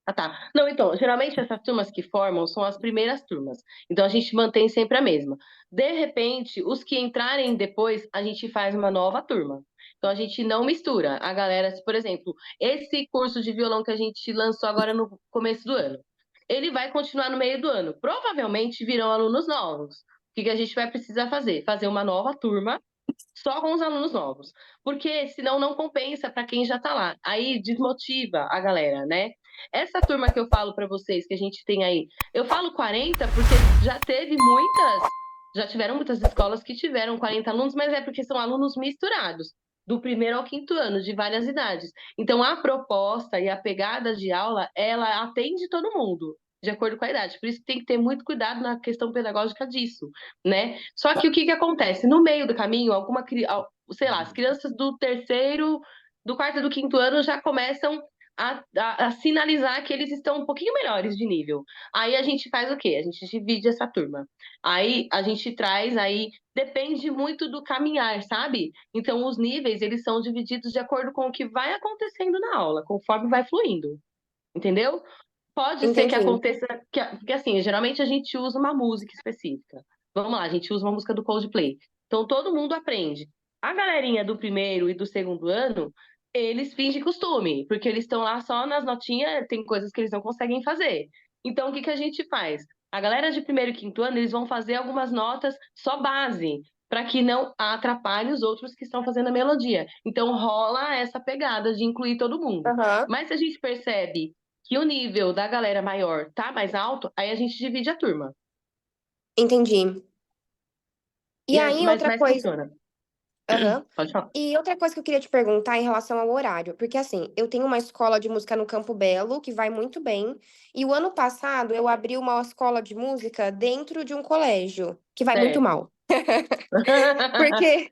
Ah, tá. Não, então, geralmente essas turmas que formam são as primeiras turmas. Então a gente mantém sempre a mesma. De repente, os que entrarem depois, a gente faz uma nova turma. Então a gente não mistura a galera, por exemplo, esse curso de violão que a gente lançou agora no começo do ano. Ele vai continuar no meio do ano. Provavelmente virão alunos novos. O que que a gente vai precisar fazer? Fazer uma nova turma só com os alunos novos, porque senão não compensa para quem já está lá. Aí desmotiva a galera, né? Essa turma que eu falo para vocês que a gente tem aí, eu falo 40 porque já tiveram muitas escolas que tiveram 40 alunos, mas é porque são alunos misturados, do primeiro ao quinto ano, de várias idades. Então a proposta e a pegada de aula, ela atende todo mundo. De acordo com a idade. Por isso que tem que ter muito cuidado na questão pedagógica disso, né? Só que o que que acontece? No meio do caminho, sei lá, as crianças do quarto e do quinto ano já começam a sinalizar que eles estão um pouquinho melhores de nível. Aí a gente faz o quê? A gente divide essa turma. Aí a gente depende muito do caminhar, sabe? Então os níveis, eles são divididos de acordo com o que vai acontecendo na aula, conforme vai fluindo. Entendeu? Pode ser que Entendi. aconteça, porque assim, geralmente a gente usa uma música específica. Vamos lá, a gente usa uma música do Coldplay. Então todo mundo aprende. A galerinha do primeiro e do segundo ano, eles fingem costume, porque eles estão lá só nas notinhas, tem coisas que eles não conseguem fazer. Então o que que a gente faz? A galera de primeiro e quinto ano, eles vão fazer algumas notas só base, para que não atrapalhe os outros que estão fazendo a melodia. Então rola essa pegada de incluir todo mundo. Aham, Mas se a gente percebe que o nível da galera maior tá mais alto, aí a gente divide a turma. entendi. E aí, outra Mas coisa. funciona. Aham. Pode falar. E outra coisa que eu queria te perguntar em relação ao horário, porque assim, eu tenho uma escola de música no Campo Belo, que vai muito bem, e o ano passado eu abri uma escola de música dentro de um colégio, que vai muito Certo. mal. Porque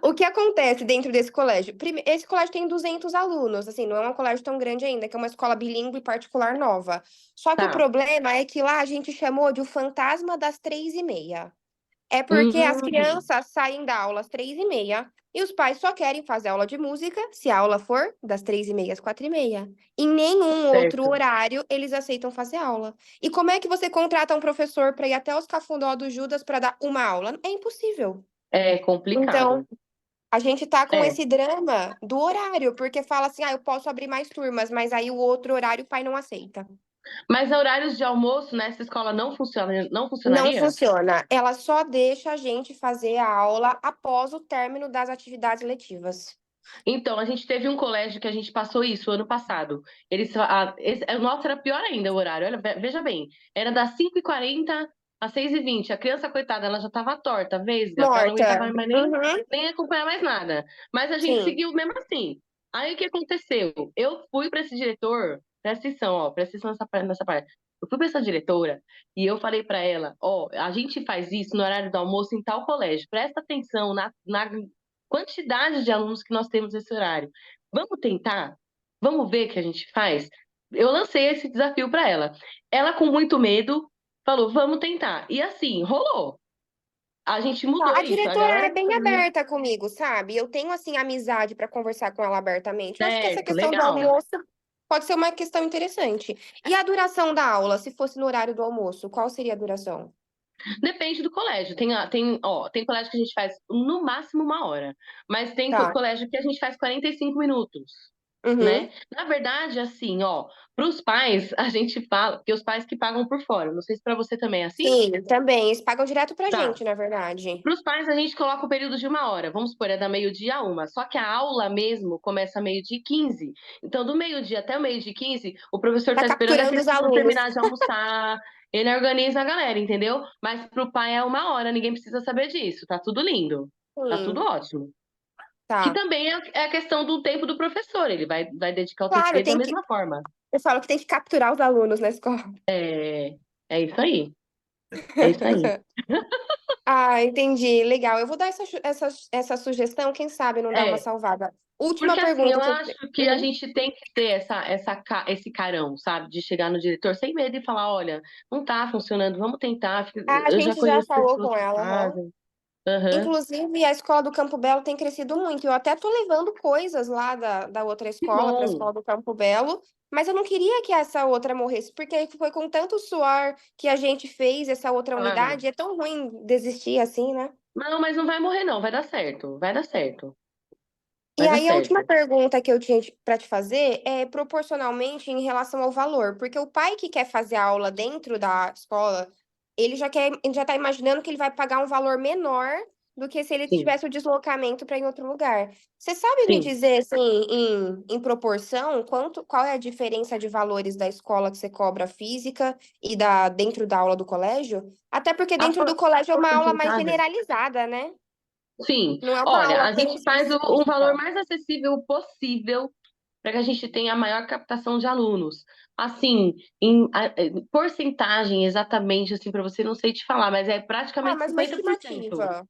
o que acontece dentro desse colégio? Esse colégio tem 200 alunos, assim, não é um colégio tão grande ainda, que é uma escola bilíngue particular nova. Só que o Tá. problema é que lá a gente chamou de o fantasma das 3h30. É porque as Hum, crianças saem da aula às 3h30 e os pais só querem fazer aula de música se a aula for das 3h30 às 4h30. Em nenhum outro certo. horário eles aceitam fazer aula. E como é que você contrata um professor para ir até os Cafundó do Judas para dar uma aula? É impossível. É Então, complicado. a gente tá com É. esse drama do horário, porque fala assim, eu posso abrir mais turmas, mas aí o outro horário o pai não aceita. Mas horários de almoço nessa escola não Não funcionaria? funciona. Ela só deixa a gente fazer a aula após o término das atividades letivas. Então, a gente teve um colégio que a gente passou isso ano passado. O nosso era pior ainda o horário. Olha, veja bem, era das 5h40 às 6h20. A criança, coitada, ela já estava torta, vesga, ela não aguentava Morta. mais Uhum, nem acompanhar mais nada. Mas a gente sim. seguiu mesmo assim. Aí o que aconteceu? Eu fui para esse diretor, presta atenção, ó, presta atenção nessa parte. Eu fui para essa diretora e eu falei para ela, ó, a gente faz isso no horário do almoço em tal colégio. Presta atenção na quantidade de alunos que nós temos nesse horário. Vamos tentar? Vamos ver o que a gente faz? Eu lancei esse desafio para ela. Ela, com muito medo, falou: vamos tentar. E assim, rolou. A gente mudou A isso. A diretora galera é que bem fazia. aberta comigo, sabe? Eu tenho, assim, amizade para conversar com ela abertamente. Eu acho que essa Certo, questão do legal. almoço pode ser uma questão interessante. E a duração da aula, se fosse no horário do almoço, qual seria a duração? Depende do colégio. Tem colégio que a gente faz no máximo 1 hora, mas tem Tá. colégio que a gente faz 45 minutos. Uhum. Né? Na verdade, assim, ó, para os pais, a gente fala, porque os pais que pagam por fora. Não sei se para você também é assim. Sim, também. Eles pagam direto pra Tá. gente, na verdade. Para os pais, a gente coloca o período de 1 hora. Vamos supor, é da meio-dia a uma. Só que a aula mesmo começa meio-dia e 15. Então, do meio-dia até o meio-dia e 15, o professor Tá está esperando a capturando os criança alunos. terminar de almoçar. Ele organiza a galera, entendeu? Mas para o pai é 1 hora, ninguém precisa saber disso. Tá tudo lindo. Tá tudo Sim, ótimo. Que tá. também é a questão do tempo do professor. Ele vai dedicar o tempo Claro, dele da tem que. mesma forma. Eu falo que tem que capturar os alunos na escola. É, é isso aí. É isso aí. Ah, entendi. Legal. Eu vou dar essa sugestão, quem sabe não dá uma É, salvada. Última porque assim, pergunta eu que eu acho que a Uhum. gente tem que ter esse carão, sabe? De chegar no diretor sem medo e falar, olha, não tá funcionando, vamos tentar. A Eu já gente já conheço falou pessoas com que ela, aham. fazem. Aham. Inclusive, a escola do Campo Belo tem crescido muito. Eu até tô levando coisas lá da outra Que escola para a bom. escola do Campo Belo, mas eu não queria que essa outra morresse, porque foi com tanto suor que a gente fez essa outra Ah, unidade. É tão ruim desistir assim, né? não, mas não vai morrer, não. Vai dar certo. Vai dar certo. E Vai dar aí, a última certo. pergunta que eu tinha para te fazer é proporcionalmente em relação ao valor, porque o pai que quer fazer a aula dentro da escola, ele já está imaginando que ele vai pagar um valor menor do que se ele Sim, tivesse o deslocamento para ir em outro lugar. Você sabe me sim. dizer, assim, em proporção, qual é a diferença de valores da escola que você cobra física e dentro da aula do colégio? Até porque A, dentro do por- colégio a é uma aula mais porcentagem? generalizada, né? Sim. Não é uma Olha, aula a tão gente faz um valor específica. mais acessível possível para que a gente tenha a maior captação de alunos. Assim, porcentagem exatamente, assim, para você não sei te falar, mas é Ah, praticamente mas uma 50%. estimativa.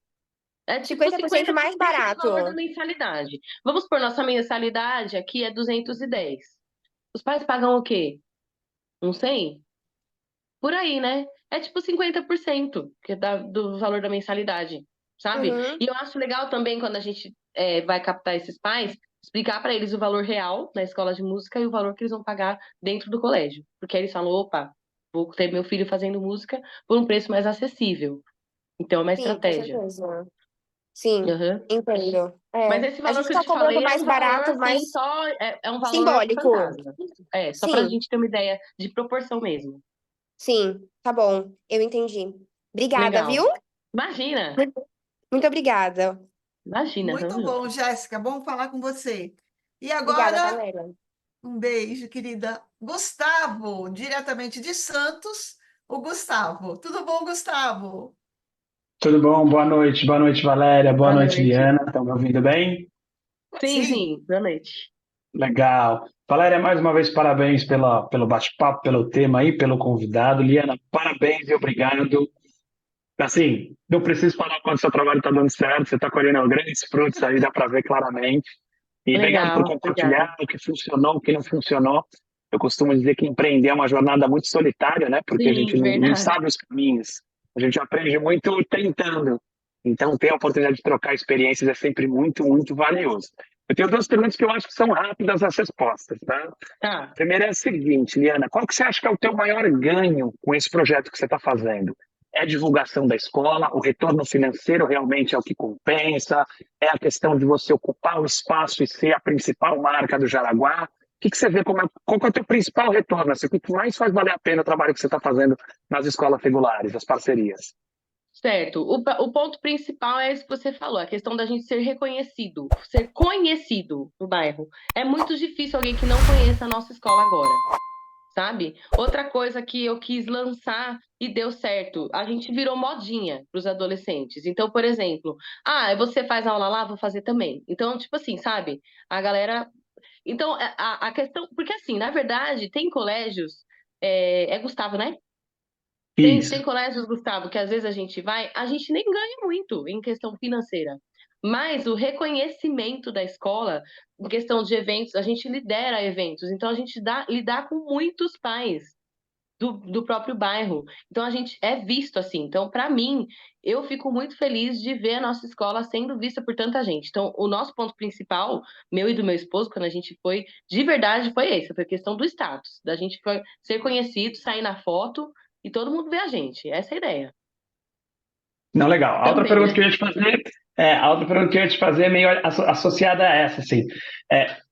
É tipo 50% mais 50% do valor da barato. mensalidade. Vamos por nossa mensalidade aqui é 210. Os pais pagam o quê? Uns 100? Por aí, né? É tipo 50% do valor da mensalidade, sabe? Uhum, E eu acho legal também quando a gente vai captar esses pais, explicar para eles o valor real na escola de música e o valor que eles vão pagar dentro do colégio. Porque aí eles falam, opa, vou ter meu filho fazendo música por um preço mais acessível. Então é uma sim, com estratégia. certeza. Sim, Aham. entendo. Mas É, esse a valor gente que eu tá te cobrando falei é mais um valor barato, assim, mais só é um valor simbólico. fantasma. É, só pra Sim, gente ter uma ideia de proporção mesmo. sim, tá bom, eu entendi. Obrigada, viu? Legal. Imagina, Muito obrigada. imagina, tamo Muito bom, junto. Jéssica, bom falar com você. E Obrigada, agora, Valéria. um beijo, querida. Gustavo, diretamente de Santos, o Gustavo. Tudo bom, Gustavo? Tudo bom? Boa noite, Valéria, boa Boa noite, noite. Liana. Estão me ouvindo bem? Sim, Sim, sim, boa noite. Legal. Valéria, mais uma vez, parabéns pelo bate-papo, pelo tema aí, pelo convidado. Liana, parabéns e obrigado. Assim, não preciso falar quando seu trabalho está dando certo, você está colhendo grandes frutos aí, dá para ver claramente. E obrigado por Legal, obrigada. compartilhar o que funcionou, o que não funcionou. Eu costumo dizer que empreender é uma jornada muito solitária, né? Porque a gente Sim, não verdade. sabe os caminhos. A gente aprende muito tentando. Então, ter a oportunidade de trocar experiências é sempre muito valioso. Eu tenho duas perguntas que eu acho que são rápidas as respostas, tá? A Tá. primeira é a seguinte, Liana, qual que você acha que é o teu maior ganho com esse projeto que você está fazendo? É a divulgação da escola, o retorno financeiro realmente é o que compensa, é a questão de você ocupar o espaço e ser a principal marca do Jaraguá? O que você vê qual que é o teu principal retorno? Assim, o que mais faz valer a pena o trabalho que você está fazendo nas escolas regulares, as parcerias? Certo. O ponto principal é isso que você falou, a questão da gente ser reconhecido, ser conhecido no bairro. É muito difícil alguém que não conheça a nossa escola agora, sabe? Outra coisa que eu quis lançar e deu certo, a gente virou modinha para os adolescentes. Então, por exemplo, você faz aula lá, vou fazer também. Então, tipo assim, sabe? A galera. Então, a questão. Porque assim, na verdade, tem colégios. É Gustavo, né? Tem Isso. colégios, Gustavo, que às vezes a gente vai, a gente nem ganha muito em questão financeira. Mas o reconhecimento da escola, em questão de eventos, a gente lidera eventos. Então, a gente lidar com muitos pais do próprio bairro. Então, a gente é visto assim. Então, para mim, eu fico muito feliz de ver a nossa escola sendo vista por tanta gente. Então, o nosso ponto principal, meu e do meu esposo, quando a gente foi, de verdade, foi esse. Foi a questão do status. Da gente ser conhecido, sair na foto e todo mundo ver a gente. Essa é a ideia. Não, legal. Também, A né? outra pergunta que eu ia te fazer é meio associada a essa, assim.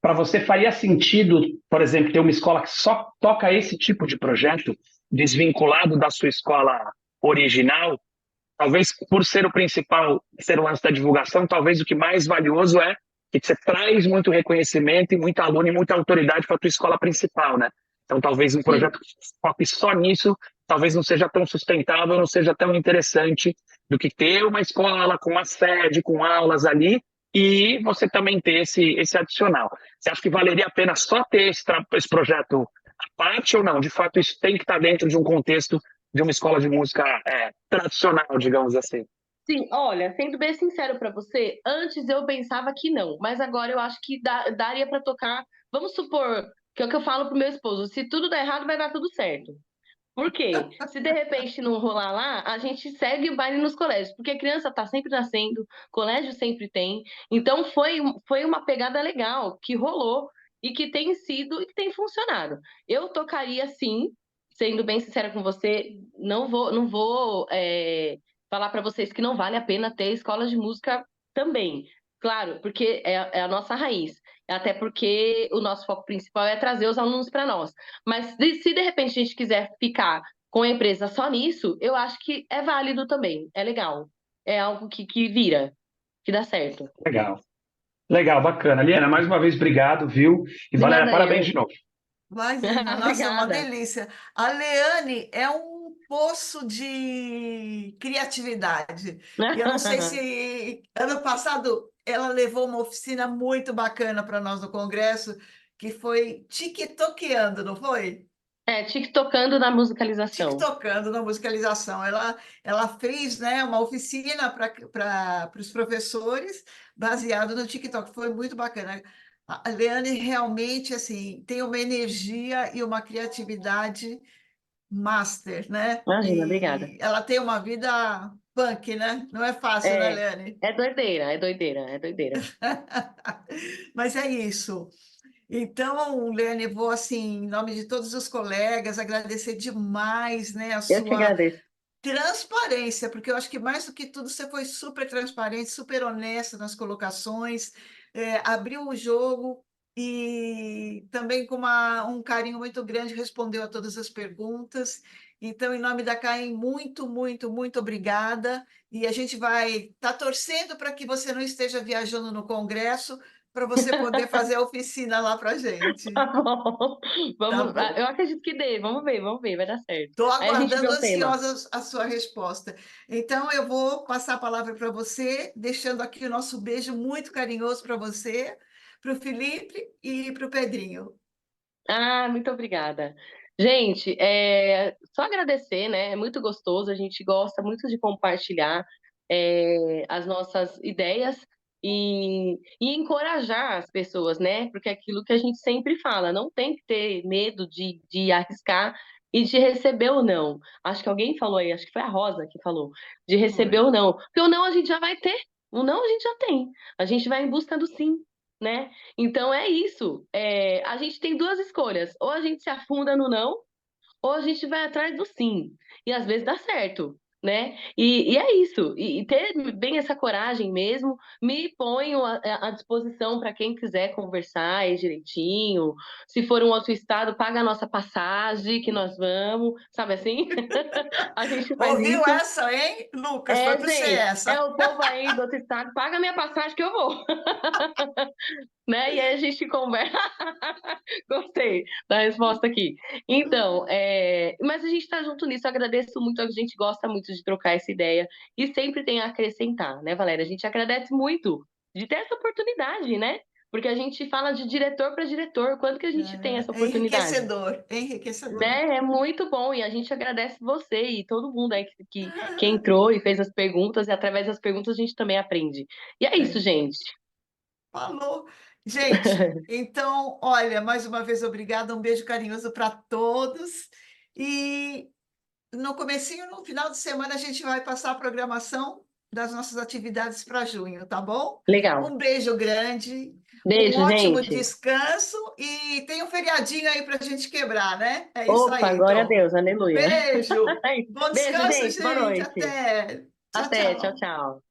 Para você faria sentido, por exemplo, ter uma escola que só toca esse tipo de projeto, desvinculado da sua escola original? Talvez por ser o principal, ser o lance da divulgação, talvez o que mais valioso é que você traz muito reconhecimento e muito aluno e muita autoridade para a tua escola principal, né? Então, talvez um Sim. projeto que foque só nisso, talvez não seja tão sustentável, não seja tão interessante do que ter uma escola com uma sede, com aulas ali, e você também ter esse adicional. Você acha que valeria a pena só ter esse projeto à parte ou não? De fato, isso tem que estar dentro de um contexto de uma escola de música tradicional, digamos assim. Sim, olha, sendo bem sincero para você, antes eu pensava que não, mas agora eu acho que daria para tocar. Vamos supor que é o que eu falo pro meu esposo: se tudo der errado, vai dar tudo certo. Por quê? Se de repente não rolar lá, a gente segue o baile nos colégios, porque a criança tá sempre nascendo, colégio sempre tem. Então foi uma pegada legal que rolou e que tem sido e que tem funcionado. Eu tocaria sim, sendo bem sincera com você, não vou falar para vocês que não vale a pena ter escola de música também. Claro, porque é a nossa raiz. Até porque o nosso foco principal é trazer os alunos para nós. Mas se de repente a gente quiser ficar com a empresa só nisso, eu acho que é válido também, é legal. É algo que vira, que dá certo. Legal. Legal, bacana. Liana, mais uma vez, obrigado, viu? E De Valéria, nada, parabéns eu. de novo. Imagina, nossa, é uma Obrigada. delícia. A Leane é um poço de criatividade. E eu não sei se ano passado ela levou uma oficina muito bacana para nós no Congresso, que foi TikTokeando, não foi? É, TikTokando na musicalização. TikTokando na musicalização. Ela fez, né, uma oficina para os professores baseado no TikTok. Foi muito bacana. A Leane realmente assim tem uma energia e uma criatividade master, né? Imagina, obrigada. E ela tem uma vida punk, né? Não é fácil, né, É, Leane? é doideira, é doideira, é doideira. Mas é isso. Então, Leane, eu vou, assim, em nome de todos os colegas, agradecer demais, né, a Eu que sua agradeço. transparência, porque eu acho que mais do que tudo você foi super transparente, super honesta nas colocações, abriu o jogo e também com um carinho muito grande respondeu a todas as perguntas. Então, em nome da CAEM, muito, muito, muito obrigada. E a gente vai estar torcendo para que você não esteja viajando no Congresso, para você poder fazer a oficina lá para a gente, Tá bom. tá Vamos, bom? eu acredito que dê. Vamos ver, vai dar certo. Estou Aí a gente vê aguardando o tema. ansiosa a sua resposta. Então, eu vou passar a palavra para você, deixando aqui o nosso beijo muito carinhoso para você, para o Felipe e para o Pedrinho. Ah, muito obrigada. Gente, só agradecer, né? É muito gostoso, a gente gosta muito de compartilhar as nossas ideias e encorajar as pessoas, né? Porque é aquilo que a gente sempre fala, não tem que ter medo de arriscar e de receber o não. Acho que alguém falou aí, acho que foi a Rosa que falou, de receber Oi. o não. Porque o não a gente já vai ter, o não a gente já tem. A gente vai em busca do sim, né? Então é isso. A gente tem duas escolhas: ou a gente se afunda no não, ou a gente vai atrás do sim. E às vezes dá certo, né? E é isso. E ter bem essa coragem mesmo, me ponho à disposição para quem quiser conversar aí direitinho. Se for um outro estado, paga a nossa passagem, que nós vamos, sabe assim? A gente faz Ouviu isso. essa, hein, Lucas? Foi para você Gente, é essa. o povo aí do outro estado, paga minha passagem que eu vou. Né? E aí a gente conversa. Gostei da resposta aqui. Então, mas a gente está junto nisso. Eu agradeço muito, a gente gosta muito de trocar essa ideia e sempre tem a acrescentar, né, Valéria? A gente agradece muito de ter essa oportunidade, né? Porque a gente fala de diretor para diretor, quando que a gente tem essa É oportunidade? enriquecedor, é enriquecedor. Né? É muito bom e a gente agradece você e todo mundo aí que entrou e fez as perguntas, e através das perguntas a gente também aprende. E é É isso, isso. gente. Falou. Gente, então, olha, mais uma vez, obrigada, um beijo carinhoso para todos. E no comecinho, no final de semana, a gente vai passar a programação das nossas atividades para junho, tá bom? Legal. Um beijo grande, um Beijo, ótimo gente. descanso e tem um feriadinho aí para a gente quebrar, né? É isso Opa, aí, glória a então. Deus, aleluia. Beijo, bom Beijo, descanso, gente, boa gente. noite. Até. Tchau, Até, tchau, tchau. tchau.